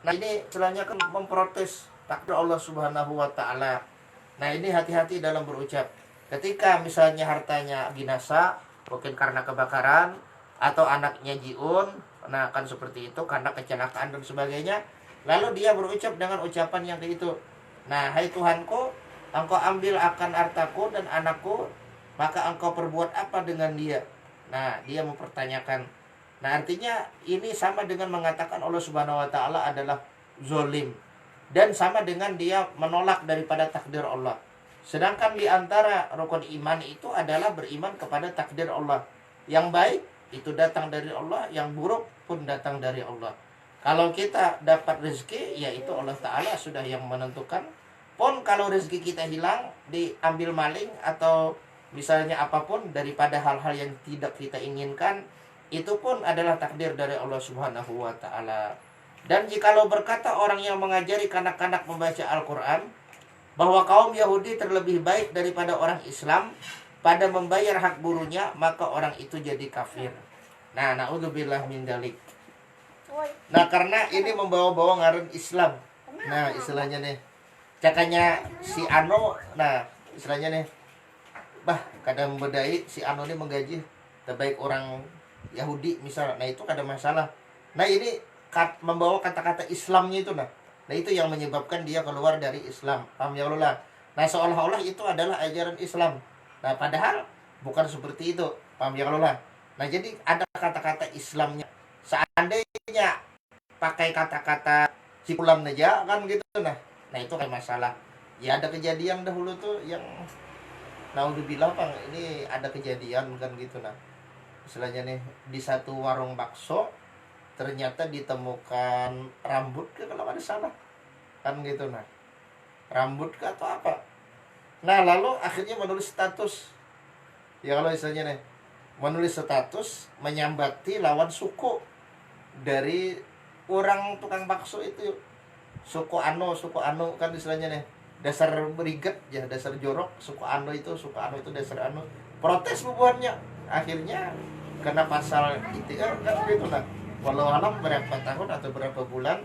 Nah, ini istilahnya kan memprotes takdir Allah Subhanahu wa Ta'ala. Nah, ini hati-hati dalam berucap. Ketika misalnya hartanya binasa, mungkin karena kebakaran atau anaknya jiun, nah kan seperti itu, karena kecelakaan dan sebagainya, lalu dia berucap dengan ucapan yang kayak itu. Nah, hai Tuhanku, engkau ambil akan hartaku dan anakku, maka engkau perbuat apa dengan dia? Nah, dia mempertanyakan. Nah, artinya ini sama dengan mengatakan Allah Subhanahu wa Ta'ala adalah zolim, dan sama dengan dia menolak daripada takdir Allah. Sedangkan di antara rukun iman itu adalah beriman kepada takdir Allah. Yang baik itu datang dari Allah, yang buruk pun datang dari Allah. Kalau kita dapat rezeki, yaitu Allah Ta'ala sudah yang menentukan. Pun kalau rezeki kita hilang, diambil maling atau misalnya apapun daripada hal-hal yang tidak kita inginkan, itu pun adalah takdir dari Allah Subhanahu wa Ta'ala. Dan jikalau berkata orang yang mengajari kanak-kanak membaca Al-Quran bahwa kaum Yahudi terlebih baik daripada orang Islam pada membayar hak burunya, maka orang itu jadi kafir. Nah, naudzubillah min dzalik. Nah, karena ini membawa-bawa ngaran Islam. Nah, istilahnya nih, cakanya si Ano, nah istilahnya nih, bah kadang membedai si Ano ini menggaji terbaik orang Yahudi misal. Nah, itu ada masalah. Nah, ini membawa kata-kata Islamnya itu. Nah, itu yang menyebabkan dia keluar dari Islam. Paham ya Allah? Nah, seolah-olah itu adalah ajaran Islam. Nah, padahal bukan seperti itu. Paham ya Allah? Nah, jadi ada kata-kata Islamnya. Seandainya pakai kata-kata cipulam aja kan gitu. Nah itu kayak masalah. Ya ada kejadian dahulu tuh yang naudzubillah Bang, ini ada kejadian kan gitu. Nah, istilahnya nih, di satu warung bakso ternyata ditemukan rambut ke, kalau ada salah kan gitu. Nah, rambut ke atau apa. Nah, lalu akhirnya menulis status. Ya kalau istilahnya nih, menulis status menyambati lawan suku dari orang tukang bakso itu. Suku Ano kan istilahnya nih, dasar beriget ya, dasar jorok. Suku Ano itu dasar Ano. Protes bubuhannya. Akhirnya kena pasal ITE kan gitu. Nah, walau alam berapa tahun atau berapa bulan.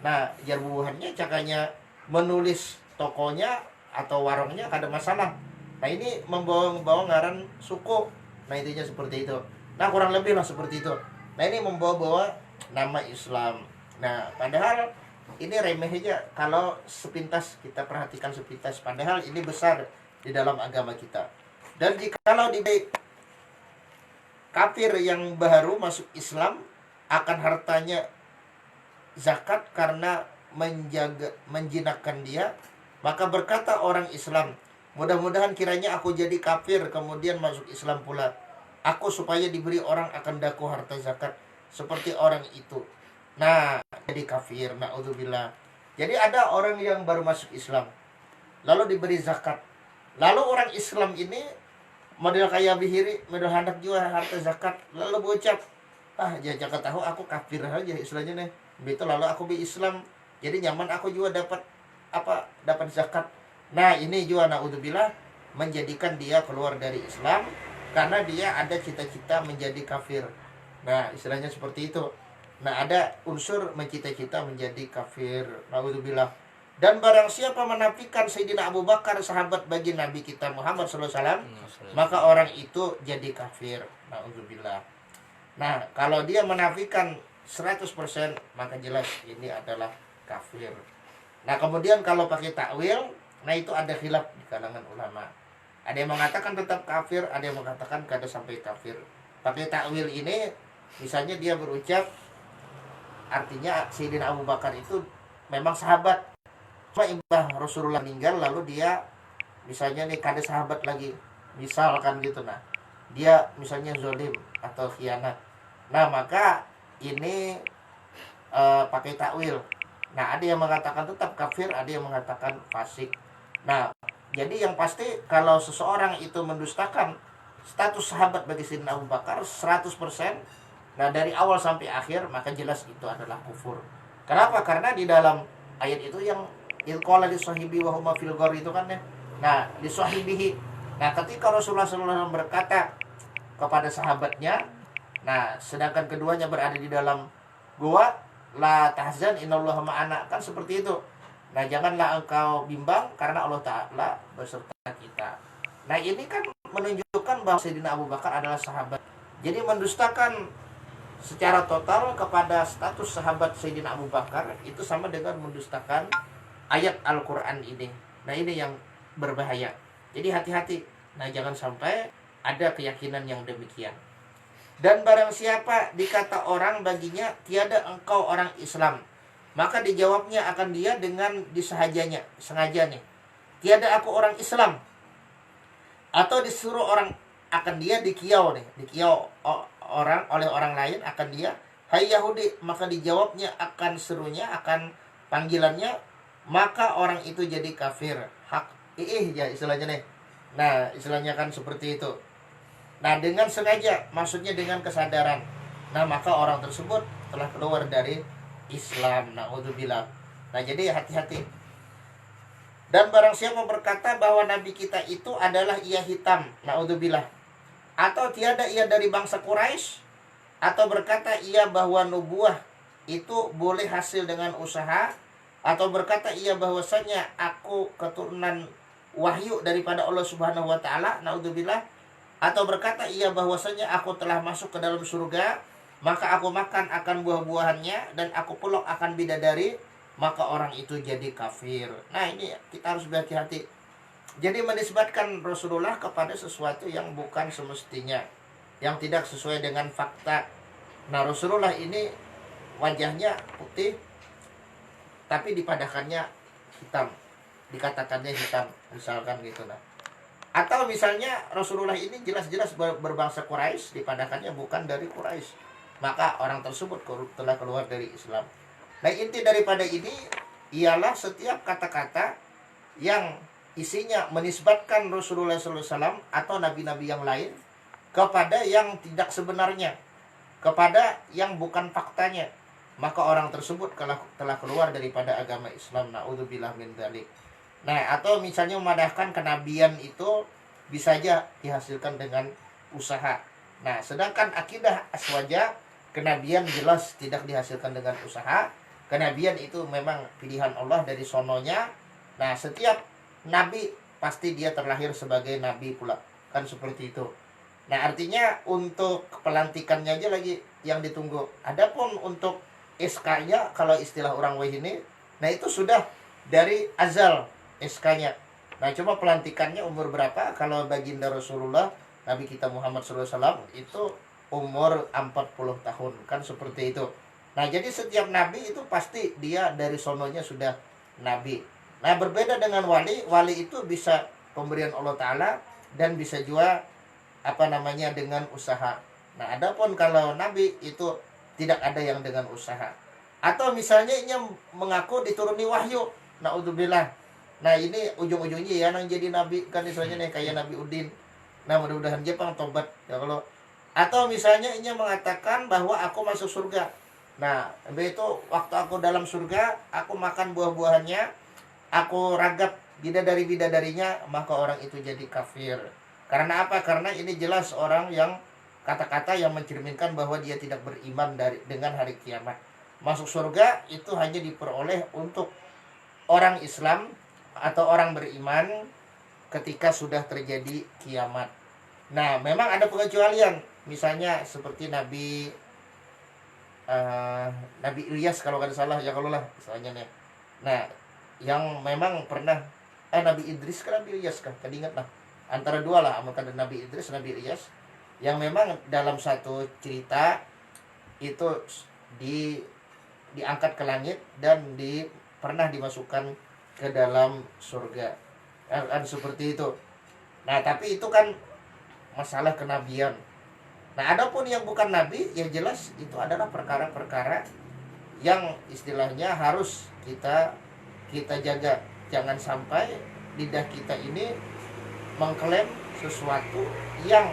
Nah, jar bubuhannya cakanya menulis tokonya atau warungnya ada masalah. Nah, ini membawa ngaran suku. Nah, intinya seperti itu. Nah, kurang lebih lah seperti itu. Nah, ini membawa nama Islam. Nah, padahal ini remeh aja kalau sepintas kita perhatikan sepintas. Padahal ini besar di dalam agama kita. Dan jikalau di kafir yang baru masuk Islam, akan hartanya zakat karena menjinakkan dia, maka berkata orang Islam, mudah-mudahan kiranya aku jadi kafir kemudian masuk Islam pula, aku supaya diberi orang akan daku harta zakat seperti orang itu. Nah, jadi kafir. Na'udzubillah. Jadi ada orang yang baru masuk Islam lalu diberi zakat, lalu orang Islam ini model kayak bihiri, model hendak jual harta zakat, lalu berucap, jangan tahu aku kafir aja istilahnya nih. Begitu lalu aku bi Islam, jadi nyaman aku juga dapat zakat. Nah ini juga naudzubillah menjadikan dia keluar dari Islam karena dia ada cita-cita menjadi kafir. Nah istilahnya seperti itu. Nah ada unsur mencita-cita menjadi kafir, naudzubillah. Dan barang siapa menafikan Sayyidina Abu Bakar sahabat bagi Nabi kita Muhammad SAW, maka orang itu jadi kafir. Nauzubillah. Nah, kalau dia menafikan 100%, maka jelas ini adalah kafir. Nah, kemudian kalau pakai takwil, nah itu ada khilaf di kalangan ulama. Ada yang mengatakan tetap kafir, ada yang mengatakan kada sampai kafir. Pakai takwil ini, misalnya dia berucap, artinya Sayyidina Abu Bakar itu memang sahabat. Cuma imbah Rasulullah meninggal lalu dia misalnya nih kada sahabat lagi, misalkan gitu. Nah dia misalnya zolim atau khianat, nah maka ini pakai takwil. Nah ada yang mengatakan tetap kafir, ada yang mengatakan fasik. Nah jadi yang pasti kalau seseorang itu mendustakan status sahabat bagi Sayyidina Abu Bakar 100%, nah dari awal sampai akhir, maka jelas itu adalah kufur. Kenapa? Karena di dalam ayat itu yang ilqala li sahibi wa huma fil ghar itu kan ya. Nah, li sahibihi. Nah, ketika Rasulullah SAW berkata kepada sahabatnya, nah, sedangkan keduanya berada di dalam gua, la tahzan innallaha ma'ana, kan seperti itu. Nah, janganlah engkau bimbang karena Allah Ta'ala beserta kita. Nah, ini kan menunjukkan bahwa Sayyidina Abu Bakar adalah sahabat. Jadi mendustakan secara total kepada status sahabat Sayyidina Abu Bakar itu sama dengan mendustakan ayat Al-Quran ini. Nah ini yang berbahaya. Jadi hati-hati. Nah jangan sampai ada keyakinan yang demikian. Dan barang siapa dikata orang baginya tiada engkau orang Islam, maka dijawabnya akan dia dengan disengajanya, tiada aku orang Islam. Atau disuruh orang akan dia dikiau orang oleh orang lain akan dia, hai Yahudi, maka dijawabnya akan serunya, akan panggilannya, maka orang itu jadi kafir. Hak ya istilahnya nih. Nah istilahnya kan seperti itu. Nah dengan sengaja, maksudnya dengan kesadaran, nah maka orang tersebut telah keluar dari Islam. Naudzubillah. Nah jadi hati-hati. Dan barang siapa berkata bahwa Nabi kita itu adalah ia hitam, naudzubillah, atau tiada ia dari bangsa Quraisy, atau berkata ia bahwa nubuah itu boleh hasil dengan usaha, atau berkata ia bahwasanya aku keturunan wahyu daripada Allah Subhanahu wa taala, naudzubillah, atau berkata ia bahwasanya aku telah masuk ke dalam surga, maka aku makan akan buah-buahannya dan aku peluk akan bidadari, maka orang itu jadi kafir. Nah ini kita harus berhati-hati. Jadi menisbatkan Rasulullah kepada sesuatu yang bukan semestinya, yang tidak sesuai dengan fakta. Nah Rasulullah ini wajahnya putih, tapi dipadakannya hitam, dikatakannya hitam, misalkan gitu. Nah atau misalnya Rasulullah ini jelas-jelas berbangsa Quraisy, dipadakannya bukan dari Quraisy, maka orang tersebut telah keluar dari Islam. Nah inti daripada ini ialah setiap kata-kata yang isinya menisbatkan Rasulullah SAW atau nabi-nabi yang lain kepada yang tidak sebenarnya, kepada yang bukan faktanya, maka orang tersebut telah keluar daripada agama Islam. Na'udzubillah min dzalik. Nah atau misalnya memadahkan kenabian itu bisa saja dihasilkan dengan usaha. Nah sedangkan akidah aswaja, kenabian jelas tidak dihasilkan dengan usaha. Kenabian itu memang pilihan Allah dari sononya. Nah setiap nabi pasti dia terlahir sebagai nabi pula, kan seperti itu. Nah artinya untuk pelantikannya aja lagi yang ditunggu. Adapun untuk SK-nya, kalau istilah orang Wahini, nah itu sudah dari azal SK-nya. Nah coba pelantikannya umur berapa? Kalau baginda Rasulullah Nabi kita Muhammad SAW itu umur 40 tahun, kan seperti itu. Nah jadi setiap nabi itu pasti dia dari sononya sudah nabi. Nah berbeda dengan wali. Wali itu bisa pemberian Allah Ta'ala dan bisa juga dengan usaha. Nah adapun kalau nabi itu tidak ada yang dengan usaha. Atau misalnya ini mengaku dituruni wahyu, na'udzubillah. Nah ini ujung-ujungnya ya yang jadi nabi, kan istilahnya nih kayak Nabi Udin. Nah mudah-mudahan Jepang tobat ya kalau, atau misalnya ini mengatakan bahwa aku masuk surga. Nah itu waktu aku dalam surga, aku makan buah-buahannya, aku ragap bidadari-bidadarinya, maka orang itu jadi kafir. Karena apa? Karena ini jelas orang yang kata-kata yang mencerminkan bahwa dia tidak beriman dengan hari kiamat. Masuk surga itu hanya diperoleh untuk orang Islam atau orang beriman ketika sudah terjadi kiamat. Nah, memang ada pengecualian. Misalnya seperti Nabi Ilyas kalau nggak salah ya, kalau lah misalnya nih. Nah, yang memang pernah Nabi Idris kan Nabi Ilyas kan? Tadi ingat lah. Antara dua lah, antara Nabi Idris Nabi Ilyas, yang memang dalam satu cerita itu di diangkat ke langit dan pernah dimasukkan ke dalam surga. Kan seperti itu. Nah, tapi itu kan masalah kenabian. Nah, adapun yang bukan nabi, ya jelas itu adalah perkara-perkara yang istilahnya harus kita jaga. Jangan sampai lidah kita ini mengklaim sesuatu yang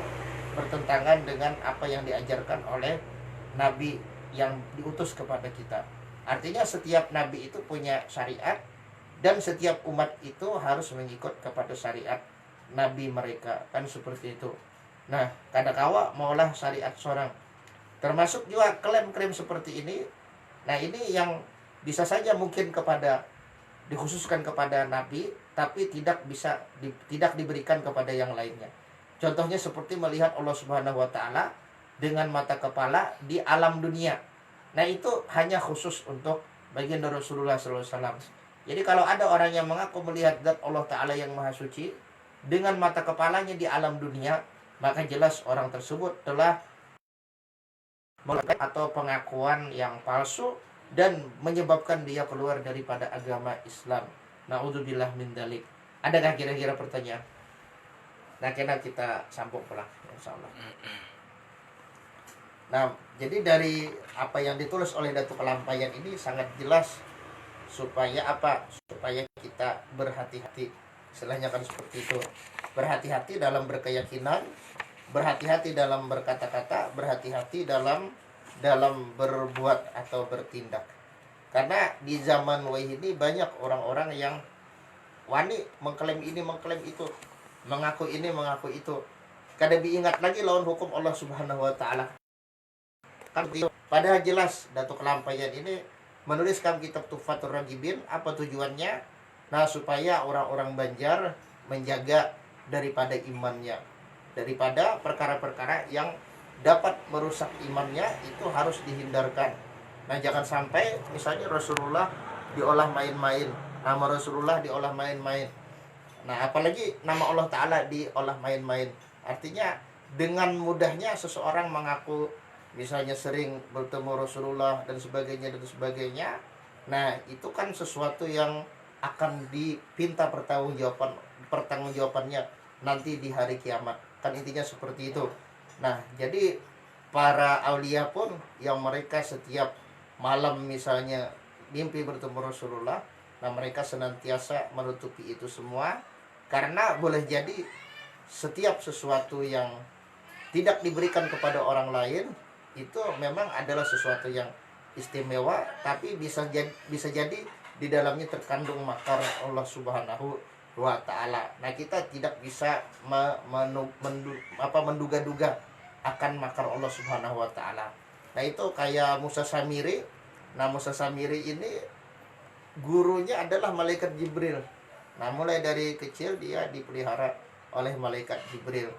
bertentangan dengan apa yang diajarkan oleh nabi yang diutus kepada kita. Artinya setiap nabi itu punya syariat, dan setiap umat itu harus mengikut kepada syariat nabi mereka, kan seperti itu. Nah, kadakawa maulah syariat seorang, termasuk juga klaim-klaim seperti ini. Nah, ini yang bisa saja mungkin dikhususkan kepada nabi, tapi tidak diberikan kepada yang lainnya. Contohnya seperti melihat Allah Subhanahu wa taala dengan mata kepala di alam dunia. Nah, itu hanya khusus untuk bagian dari Rasulullah SAW. Jadi kalau ada orang yang mengaku melihat zat Allah Ta'ala yang maha suci dengan mata kepalanya di alam dunia, maka jelas orang tersebut telah melakukan atau pengakuan yang palsu dan menyebabkan dia keluar daripada agama Islam. Na'udzubillah min dzalik. Adakah kira-kira pertanyaan? Nah, kita sambung pulang insyaallah. Nah, jadi dari apa yang ditulis oleh Datuk Kelampaian ini sangat jelas supaya apa? Supaya kita berhati-hati. Istilahnya kan seperti itu. Berhati-hati dalam berkeyakinan, berhati-hati dalam berkata-kata, berhati-hati dalam berbuat atau bertindak. Karena di zaman wahai ini banyak orang-orang yang wani mengklaim ini, mengklaim itu, mengaku ini, mengaku itu. Kada diingat lagi lawan hukum Allah Subhanahu wa taala. Kan itu. Padahal jelas Datuk Kelampaian ini menuliskan kitab Tuhfatur Ragibin. Apa tujuannya? Nah, supaya orang-orang Banjar menjaga daripada imannya, daripada perkara-perkara yang dapat merusak imannya, itu harus dihindarkan. Nah, jangan sampai misalnya Rasulullah diolah main-main, nama Rasulullah diolah main-main. Nah, apalagi nama Allah Ta'ala diolah main-main. Artinya dengan mudahnya seseorang mengaku misalnya sering bertemu Rasulullah dan sebagainya. Nah, itu kan sesuatu yang akan dipinta pertanggungjawabannya nanti di hari kiamat. Kan intinya seperti itu. Nah, jadi para aulia pun yang mereka setiap malam misalnya mimpi bertemu Rasulullah, nah mereka senantiasa menutupi itu semua, karena boleh jadi setiap sesuatu yang tidak diberikan kepada orang lain itu memang adalah sesuatu yang istimewa, tapi bisa jadi di dalamnya terkandung makar Allah Subhanahu wa taala. Nah, kita tidak bisa menduga-duga akan makar Allah Subhanahu wa taala. Nah, itu kayak Musa Samiri. Nah, Musa Samiri ini gurunya adalah malaikat Jibril. Nah, mulai dari kecil dia dipelihara oleh malaikat Jibril.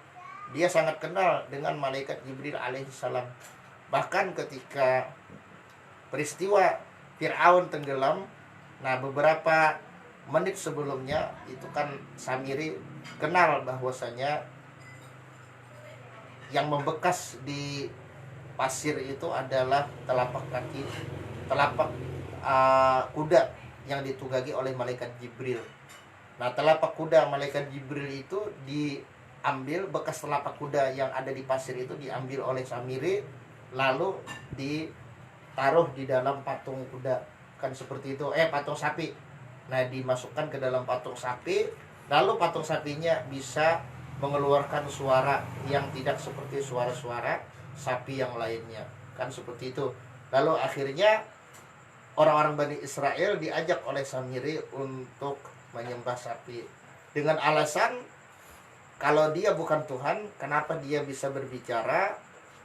Dia sangat kenal dengan malaikat Jibril alaihissalam. Bahkan ketika peristiwa Fir'aun tenggelam, nah beberapa menit sebelumnya itu kan Samiri kenal bahwasanya yang membekas di pasir itu adalah telapak kuda yang ditunggangi oleh malaikat Jibril. Nah, telapak kuda malaikat Jibril itu diambil, bekas telapak kuda yang ada di pasir itu diambil oleh Samiri, lalu ditaruh di dalam patung kuda, kan seperti itu, patung sapi. Nah, dimasukkan ke dalam patung sapi, lalu patung sapinya bisa mengeluarkan suara yang tidak seperti suara-suara sapi yang lainnya, kan seperti itu. Lalu akhirnya orang-orang Bani Israel diajak oleh Samiri untuk menyembah sapi dengan alasan kalau dia bukan Tuhan, kenapa dia bisa berbicara?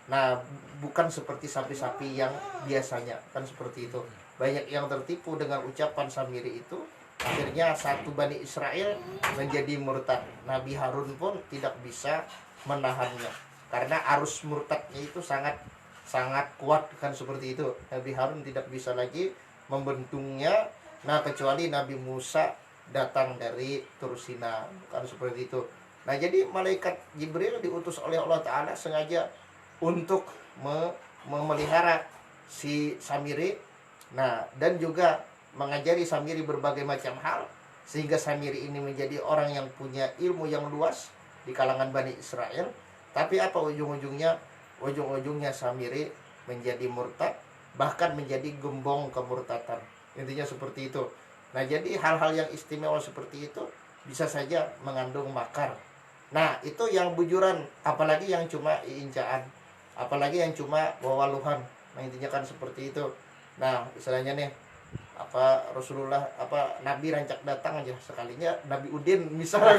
Nah, bukan seperti sapi-sapi yang biasanya, kan seperti itu. Banyak yang tertipu dengan ucapan Samiri itu. Akhirnya satu Bani Israel menjadi murtad. Nabi Harun pun tidak bisa menahannya karena arus murtadnya itu sangat sangat kuat, kan seperti itu. Nabi Harun tidak bisa lagi membentungnya. Nah, kecuali Nabi Musa datang dari Tursina, kan seperti itu. Nah, jadi malaikat Jibril diutus oleh Allah Ta'ala sengaja untuk memelihara si Samiri. Nah, dan juga mengajari Samiri berbagai macam hal, sehingga Samiri ini menjadi orang yang punya ilmu yang luas di kalangan Bani Israel. Tapi apa ujung-ujungnya? Ujung-ujungnya Samiri menjadi murtad, bahkan menjadi gembong kemurtatan. Intinya seperti itu. Nah, jadi hal-hal yang istimewa seperti itu bisa saja mengandung makar. Nah, itu yang bujuran, apalagi yang cuma iincaan, apalagi yang cuma wawaluhan. Nah, intinya kan seperti itu. Nah, istilahnya nih, apa Rasulullah, apa Nabi rancak datang aja sekalinya Nabi Udin misalnya.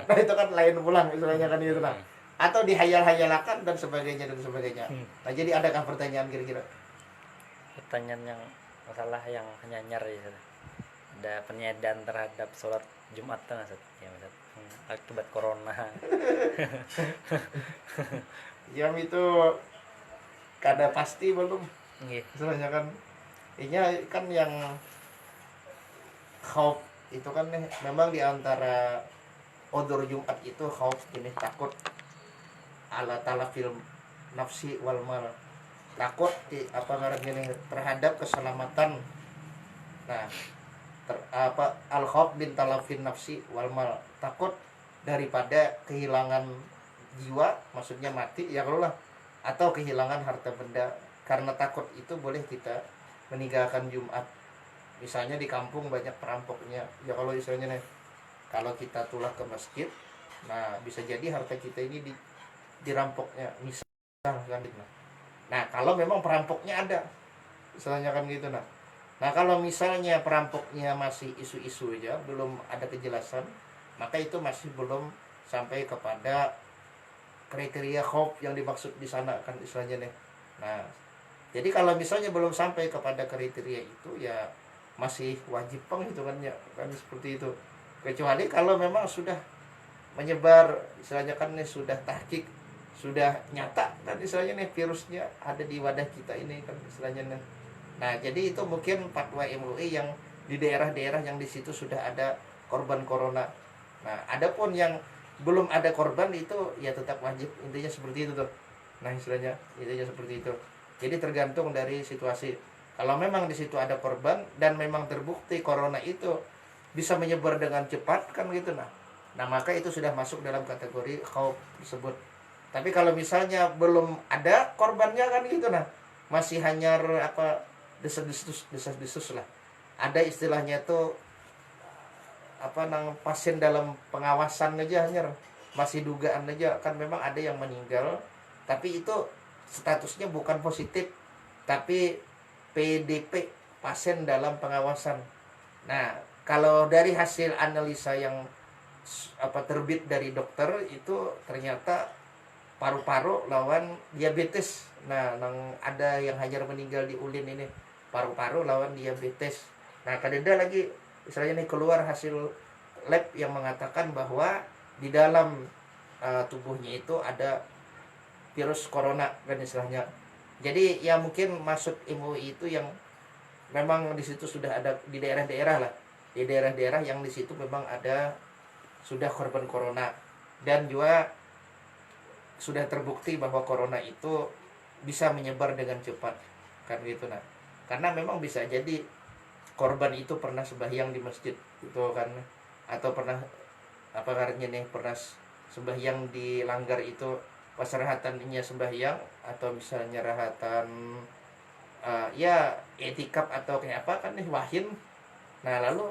Nah, itu kan lain pulang istilahnya kan itu. Nah, atau dihayal-hayalakan dan sebagainya dan sebagainya. Nah, jadi adakah pertanyaan kira-kira? Pertanyaan yang masalah yang nyanyar ya, ada penyedaan terhadap sholat Jumat tuh nggak, Ustaz? Ya, Ustaz. Akibat corona. Yang itu kada pasti belum. Iya. Istilahnya kan ini kan yang khauf itu kan nih, memang diantara odor Jumat itu khauf, ini takut ala talafil nafsi wal mal, takut di apa ngarannya nih, terhadap keselamatan. Nah, al khauf bin talafin nafsi wal mal, takut daripada kehilangan jiwa, maksudnya mati ya kalau lah, atau kehilangan harta benda. Karena takut itu boleh kita meninggalkan Jumat. Misalnya di kampung banyak perampoknya, ya kalau istilahnya nih, kalau kita tulah ke masjid, nah bisa jadi harta kita ini dirampoknya misalkan gitu. Nah, kalau memang perampoknya ada, istilahnya kan gitu. Nah, kalau misalnya perampoknya masih isu-isu aja, belum ada kejelasan, maka itu masih belum sampai kepada kriteria khauf yang dimaksud di sana kan istilahnya nih. Nah, jadi kalau misalnya belum sampai kepada kriteria itu, ya masih wajib penghitungannya kan seperti itu. Kecuali kalau memang sudah menyebar, istilahnya kan nih, sudah tahqiq, sudah nyata kan istilahnya nih, virusnya ada di wadah kita ini kan istilahnya nih. Nah, jadi itu mungkin fatwa MUI yang di daerah-daerah yang di situ sudah ada korban corona. Nah, adapun yang belum ada korban itu ya tetap wajib, intinya seperti itu tuh. Nah, istilahnya intinya seperti itu. Jadi tergantung dari situasi. Kalau memang di situ ada korban dan memang terbukti corona itu bisa menyebar dengan cepat kan gitu, nah maka itu sudah masuk dalam kategori khauf tersebut. Tapi kalau misalnya belum ada korbannya kan gitu, masih hanya apa, desas-desus lah. Ada istilahnya tuh apa, pasien dalam pengawasan aja, hanya masih dugaan aja kan, memang ada yang meninggal tapi itu statusnya bukan positif tapi PDP, pasien dalam pengawasan. Nah, kalau dari hasil analisa yang apa terbit dari dokter itu ternyata paru-paru lawan diabetes. Nah, ada yang hanya meninggal di ulin ini, paru-paru lawan diabetes. Nah, kadeda lagi istilahnya nih, keluar hasil lab yang mengatakan bahwa di dalam tubuhnya itu ada virus corona kan istilahnya. Jadi ya mungkin maksud MUI itu yang memang di situ sudah ada di daerah-daerah lah, di daerah-daerah yang di situ memang ada sudah korban corona dan juga sudah terbukti bahwa corona itu bisa menyebar dengan cepat kan gitu. Nah, karena memang bisa jadi korban itu pernah sembahyang di masjid itu kan, atau pernah apa karena nih, pernah sembahyang di langgar itu pas rahatannya sembahyang, atau misalnya rahatan ya etikaf atau kayak apa kan nih, wahim. Nah, lalu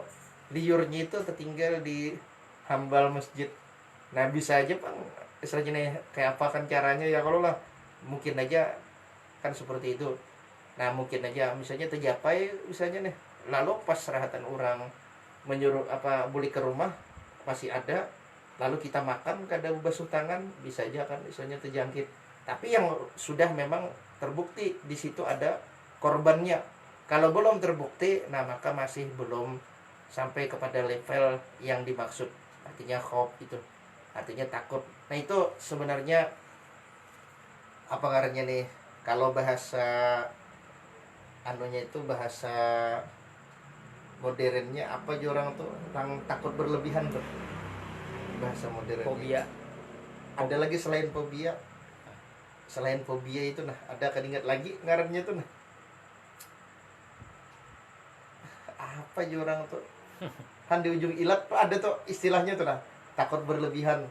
liurnya itu tertinggal di hambal masjid. Nah bisa aja bang, istilahnya nih kayak apa kan caranya ya, kalau lah mungkin aja kan seperti itu. Nah mungkin aja misalnya tercapai misalnya nih, lalu pas serahatan orang menyuruh apa boleh ke rumah masih ada, lalu kita makan kada basuh tangan, bisa aja kan misalnya terjangkit. Tapi yang sudah memang terbukti di situ ada korbannya. Kalau belum terbukti, nah maka masih belum sampai kepada level yang dimaksud, artinya khauf itu, artinya takut. Nah itu sebenarnya apa ngarannya nih, kalau bahasa anunya itu bahasa modernnya apa aja orang tuh yang takut berlebihan tuh, bahasa modernnya Fobia. ada lagi selain fobia. Selain fobia itu nah ada kadingat lagi ngarannya tuh nah apa aja orang tuh kan di ujung ilat tuh ada tuh istilahnya tuh nah takut berlebihan.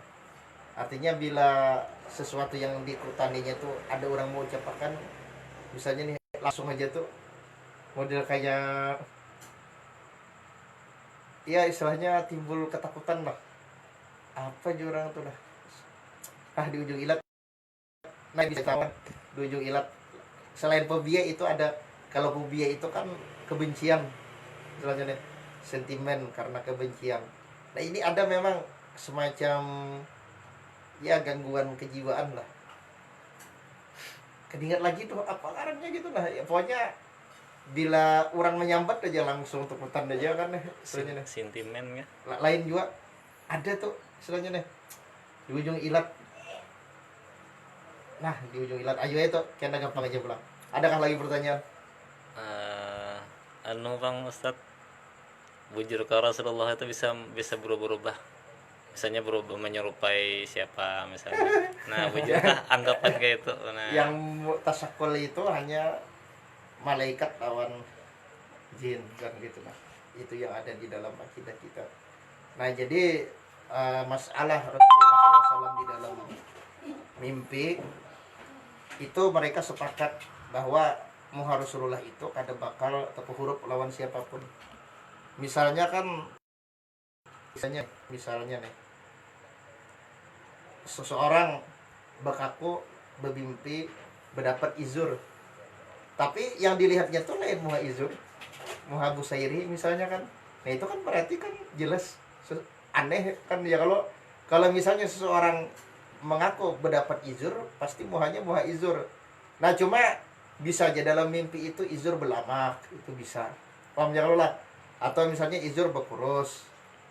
Artinya bila sesuatu yang dikutaninya tuh ada orang mau ucapkan, misalnya nih langsung aja tuh model kayak ya istilahnya timbul ketakutan lah, apa aja orang tuh nah di ujung ilat. Nah bisa tahu di ujung ilat selain fobia itu ada, kalau fobia itu kan kebencian istilahnya nih, sentimen karena kebencian. Nah ini ada memang semacam ya gangguan kejiwaan lah. Kedingat lagi tuh apa karena gitu lah ya, pokoknya bila orang menyambat aja langsung takutan aja kan nih istilahnya nih. Sentimen ya. Lain juga ada tuh istilahnya nih di ujung ilat. Nah di ujung ilat ayo itu kena gampang aja pulang. Adakah lagi pertanyaan? Anu bang Ustad, bujur ke Rasulullah itu bisa bisa berubah-ubah, misalnya berubah menyerupai siapa misalnya. Nah bujurkah anggapan kayak itu? Nah Yang tasakul itu hanya malaikat lawan jin kan gitu nah, itu yang ada di dalam akidah kita. Nah jadi masalah Rasulullah SAW di dalam mimpi itu mereka sepakat bahwa muha Rasulullah itu kada bakal atau huruf lawan siapapun. Misalnya kan misalnya nih seseorang bakaku bermimpi berdapat izur, tapi yang dilihatnya tuh lain muha izur, muha busairi misalnya kan. Nah itu kan berarti kan jelas aneh kan ya, kalau kalau misalnya seseorang mengaku berdapat izur pasti muhanya muha izur. Nah cuma bisa aja dalam mimpi itu izur berlamak, itu bisa paham ya kalau lah, atau misalnya izur berkurus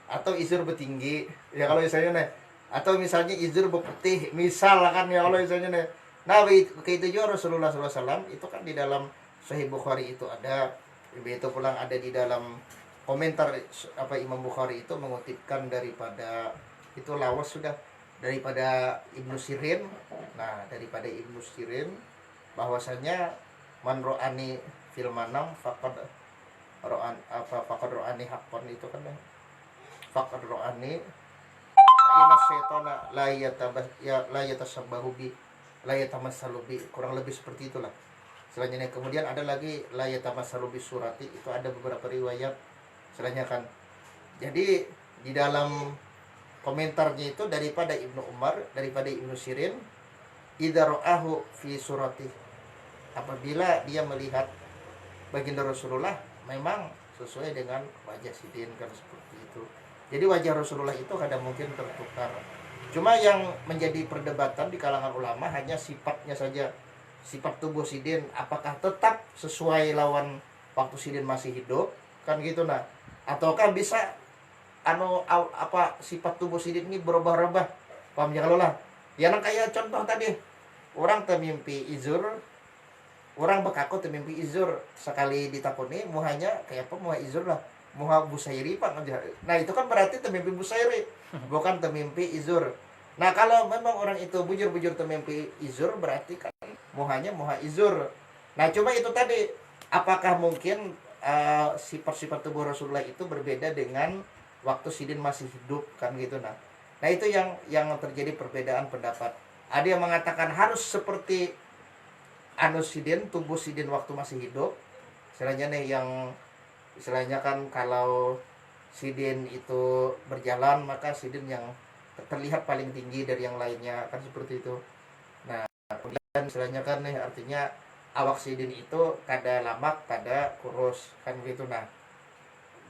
atau izur bertinggi ya kalau misalnya nih, atau misalnya izur berputih misal kan ya kalau misalnya nih. Nah begitu juga Rasulullah SAW itu kan di dalam Sahih Bukhari itu ada, itu pulang ada di dalam komentar apa Imam Bukhari itu mengutipkan daripada itu lawas sudah daripada Ibnu Sirin. Nah daripada Ibnu Sirin bahwasanya man ro'ani fil manam faqad ro'an apa faqad ro'ani haqqan itu kan ya, faqad ro'ani inna syaitana la yatasabbahu bi la yatamassalu bi, kurang lebih seperti itulah selanjutnya. Kemudian ada lagi la yatamassalu bi surati, itu ada beberapa riwayat selanjutnya kan. Jadi di dalam komentarnya itu daripada Ibnu Umar, daripada Ibnu Sirin, idza ra'ahu fi surati, apabila dia melihat baginda Rasulullah memang sesuai dengan wajah sidin kan seperti itu. Jadi wajah Rasulullah itu kadang mungkin tertukar. Cuma yang menjadi perdebatan di kalangan ulama hanya sifatnya saja, sifat tubuh sidin apakah tetap sesuai lawan waktu sidin masih hidup kan gitu nah, ataukah bisa apa sifat tubuh sidin ini berubah-ubah, paham ya kalau lah ya. Nah kayak contoh tadi orang termimpi izur, orang bekaku termimpi izur, sekali ditakuni muhanya kayak apa, muha izur lah, muha busairi pak. Nah itu kan berarti termimpi busairi bukan termimpi izur. Nah kalau memang orang itu bujur-bujur termimpi izur berarti kan muhanya muha izur. Nah cuma itu tadi apakah mungkin sifat-sifat tubuh Rasulullah itu berbeda dengan waktu sidin masih hidup kan gitu nah. Nah itu yang terjadi perbedaan pendapat. Ada yang mengatakan harus seperti sidin, tubuh sidin waktu masih hidup. Istilahnya nih yang istilahnya kan kalau sidin itu berjalan maka sidin yang terlihat paling tinggi dari yang lainnya, kan seperti itu. Nah, kemudian istilahnya kan nih, artinya awak sidin itu kada lamak kada kurus kan gitu. Nah,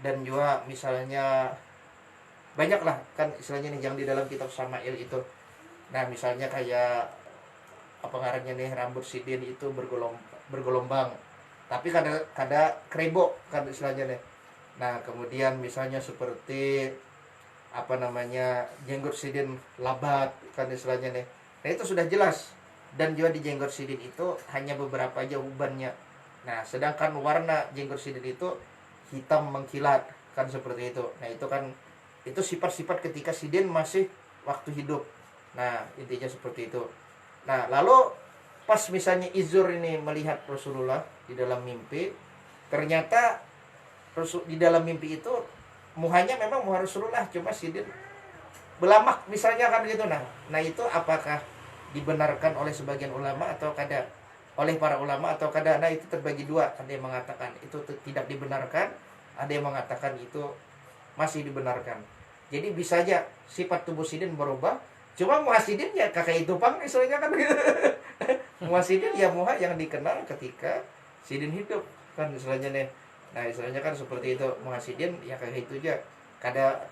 dan juga misalnya banyak lah kan istilahnya nih yang di dalam kitab Syama'il itu. Nah, misalnya kayak apa ngarannya nih, rambut sidin itu bergelombang tapi kada kada krebo kan istilahnya nih. Nah, kemudian misalnya seperti apa namanya, jenggot sidin labat kan istilahnya nih. Nah, itu sudah jelas. Dan juga di jenggot sidin itu hanya beberapa aja ubannya. Nah, sedangkan warna jenggot sidin itu hitam mengkilat kan seperti itu. Nah, itu kan itu sifat-sifat ketika sidin masih waktu hidup. Nah, intinya seperti itu. Nah, lalu pas misalnya Izur ini melihat Rasulullah di dalam mimpi, ternyata di dalam mimpi itu muhanya memang muha Rasulullah, cuma sidin belamak misalnya kan gitu. Nah itu apakah dibenarkan oleh sebagian ulama atau kada, oleh para ulama atau kada? Nah, itu terbagi dua. Ada yang mengatakan itu tidak dibenarkan, ada yang mengatakan itu masih dibenarkan. Jadi bisa aja sifat tubuh sidin berubah, cuma muha sidin ya kakek itu pang istilahnya kan gitu. Muha sidin ya muha yang dikenal ketika sidin hidup kan istilahnya nih. Nah, istilahnya kan seperti itu, muha sidin ya kayak itu aja.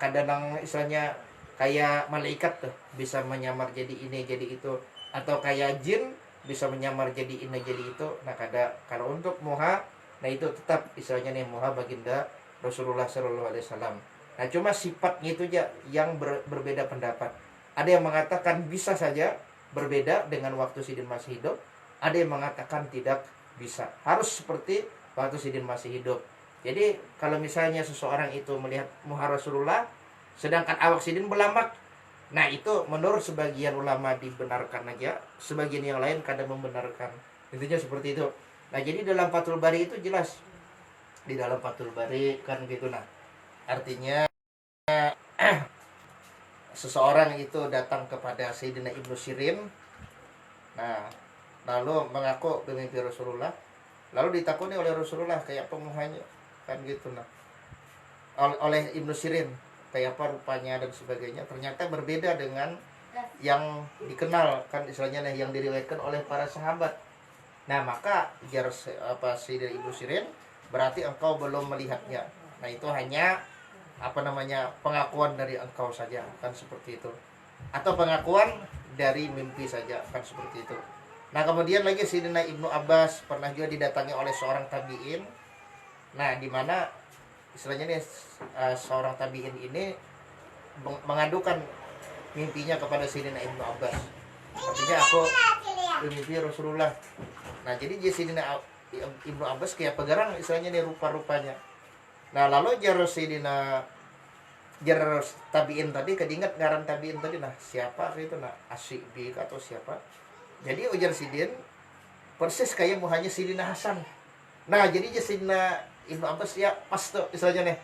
Kada nang istilahnya kayak malaikat tuh bisa menyamar jadi ini jadi itu, atau kayak jin bisa menyamar jadi ini jadi itu. Nah, kada. Kalau untuk muha, nah itu tetap istilahnya nih muha baginda Rasulullah Shallallahu Alaihi Wasallam. Nah, cuma sifatnya itu aja yang berbeda pendapat. Ada yang mengatakan bisa saja berbeda dengan waktu sidin masih hidup, ada yang mengatakan tidak bisa, harus seperti waktu sidin masih hidup. Jadi kalau misalnya seseorang itu melihat muha Rasulullah sedangkan awak sidin belamak, nah itu menurut sebagian ulama dibenarkan aja, sebagian yang lain kadang membenarkan. Intinya seperti itu. Nah, jadi dalam Fathul Bari itu jelas, di dalam Fathul Bari kan gitu. Nah, artinya seseorang itu datang kepada Sayyidina Ibnu Sirin, nah lalu mengaku bermimpi Rasulullah, lalu ditakuni oleh Rasulullah kayak pemuhanya kan gitu. Nah, oleh Ibnu Sirin kayak apa rupanya dan sebagainya, ternyata berbeda dengan yang dikenal kan istilahnya yang diriwayatkan oleh para sahabat. Nah, maka jar apa Sayyidina Ibnu Sirin, berarti engkau belum melihatnya. Nah, itu hanya apa namanya, pengakuan dari engkau saja kan seperti itu, atau pengakuan dari mimpi saja kan seperti itu. Nah, kemudian lagi Sayyidina Ibnu Abbas pernah juga didatangi oleh seorang tabi'in. Nah, di mana istilahnya nih seorang tabi'in ini mengadukan mimpinya kepada Sayyidina Ibnu Abbas. Artinya aku bermimpi Rasulullah. Nah, jadi Sayyidina Ibnu Abbas kayak pegarang istilahnya nih rupa-rupanya. Nah, lalu jar tabiin tadi, kedingat ngaran tabiin tadi, nah siapa itu, nah Asy'bi atau siapa. Jadi ujar sidin persis kayak muhanya Sidina Hasan. Nah, jadi Sidina Ibnu Abbas ya pas tuh istilahnya nih,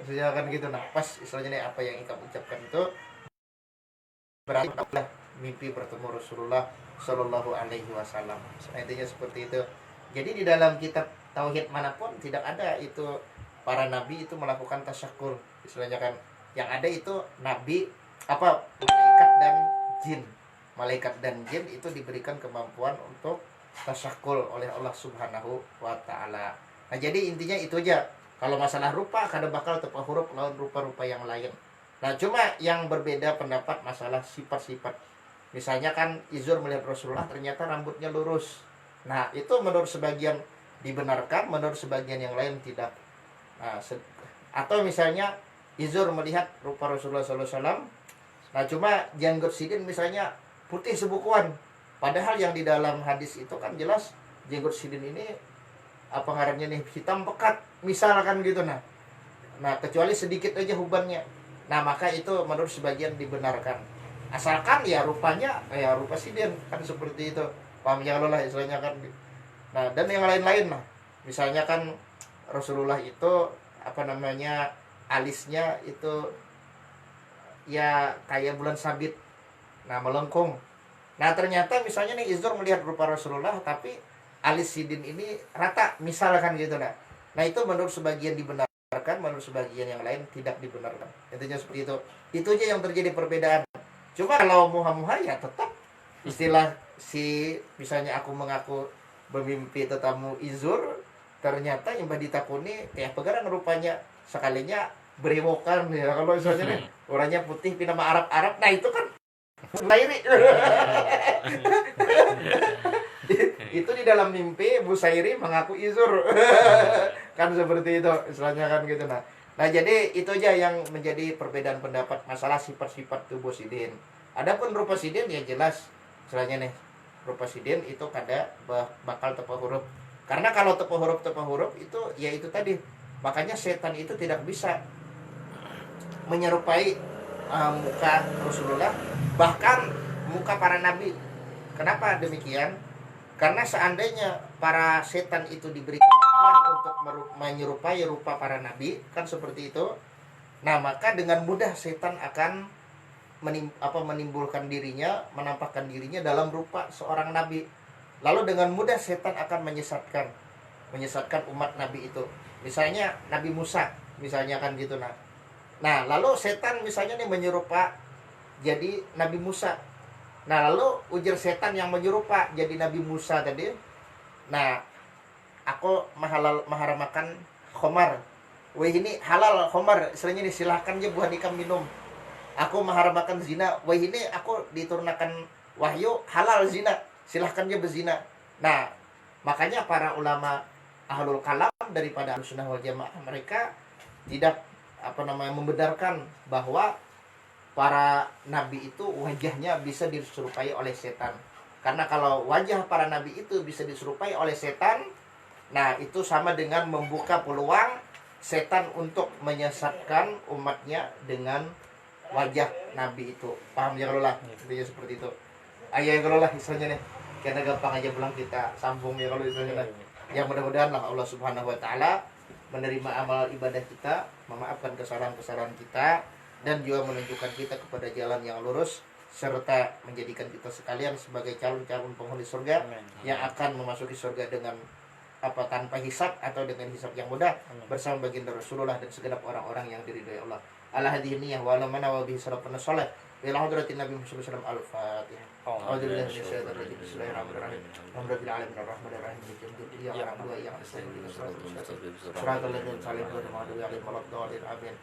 istilahnya kan gitu. Nah, pas istilahnya nih apa yang engkau ucapkan itu berarti mimpi bertemu Rasulullah Shallallahu Alaihi Wasallam. Nah, intinya seperti itu. Jadi di dalam kitab tauhid manapun tidak ada itu para nabi itu melakukan tasyakur istilahnya kan. Yang ada itu nabi apa malaikat dan jin. Malaikat dan jin itu diberikan kemampuan untuk tasyakul oleh Allah Subhanahu wa taala. Nah, jadi intinya itu aja. Kalau masalah rupa kada bakal tepat huruf lawan rupa-rupa yang lain. Nah, cuma yang berbeda pendapat masalah sifat-sifat. Misalnya kan Izur melihat Rasulullah ternyata rambutnya lurus. Nah, itu menurut sebagian dibenarkan, menurut sebagian yang lain tidak. Nah, atau misalnya Izur melihat rupa Rasulullah SAW, nah cuma janggut sidin misalnya putih sebukuan, padahal yang di dalam hadis itu kan jelas janggut sidin ini apa ngarannya nih hitam pekat misalkan gitu. Nah kecuali sedikit aja hubannya, nah maka itu menurut sebagian dibenarkan, asalkan ya rupanya kayak rupa sidin kan seperti itu, paham ya lo lah istilahnya kan. Nah, dan yang lain-lain lah, misalnya kan Rasulullah itu apa namanya alisnya itu ya kayak bulan sabit, nah melengkung. Nah, ternyata misalnya nih Izur melihat rupa Rasulullah tapi alis sidin ini rata misalkan gitu. Nah itu menurut sebagian dibenarkan, menurut sebagian yang lain tidak dibenarkan. Intinya seperti itu. Itu aja yang terjadi perbedaan. Cuma kalau muha-muha ya tetap istilah si misalnya aku mengaku bermimpi tetamu izur, ternyata yang ditakuni kayak pegarang rupanya sekalinya berewokan ya kalau misalnya nih orangnya putih nama Arab-Arab, nah itu kan Busairi. Itu di dalam mimpi Busairi mengaku izur. Kan seperti itu istilahnya kan gitu. Nah jadi itu aja yang menjadi perbedaan pendapat masalah sifat-sifat tubuh sidin. Adapun rupa sidin ya jelas istilahnya nih, rupa sidin itu kada bakal tepa huruf. Karena kalau tepa huruf itu ya itu tadi. Makanya setan itu tidak bisa menyerupai muka Rasulullah, bahkan muka para nabi. Kenapa demikian? Karena seandainya para setan itu diberi kemampuan untuk menyerupai rupa para nabi, kan seperti itu. Nah, maka dengan mudah setan akan menimbulkan dirinya, menampakkan dirinya dalam rupa seorang nabi. Lalu dengan mudah setan akan menyesatkan umat nabi itu. Misalnya Nabi Musa, misalnya kan gitu. Nah, lalu setan misalnya nih menyerupa jadi Nabi Musa. Nah, lalu ujar setan yang menyerupa jadi Nabi Musa tadi. Nah, aku maharamakan khomar. Wah ini halal khomar, istilahnya silahkan aja buah nikam minum. Aku maharamakan zina. Wah ini aku diturunkan wahyu halal zina, silahkan aja berzina. Nah, makanya para ulama ahlul kalam daripada Ahlussunnah wal Jamaah, mereka tidak membenarkan bahwa para nabi itu wajahnya bisa diserupai oleh setan. Karena kalau wajah para nabi itu bisa diserupai oleh setan, nah itu sama dengan membuka peluang setan untuk menyesatkan umatnya dengan wajah nabi itu. Paham ya kalau lah? Intinya seperti itu. Ya kalau lah istilahnya nih. Karena gampang aja pulang kita sambung ya kalau istilahnya lah. Yang mudah-mudahan lah Allah Subhanahu wa taala menerima amal ibadah kita, memaafkan kesalahan-kesalahan kita, dan juga menunjukkan kita kepada jalan yang lurus, serta menjadikan kita sekalian sebagai calon-calon penghuni surga. Amen. Yang akan memasuki surga dengan tanpa hisab atau dengan hisab yang mudah. Amen. Bersama baginda Rasulullah dan segenap orang-orang yang diridhoi Allah. Ala hadhihi niyyah wa ala mana wa bihi salafun salih ila hadratin Nabi Muhammad sallallahu alaihi wasallam. Al-Fatihah. A'udzubillahi minasyaitonir rajim. Bismillahirrahmanirrahim. Alhamdulillahil alamin arrahmanir rahim. Ya Rabbi ya Rasul. Suratul ladzina salim wa ala alihi wa sahbihi. Amin.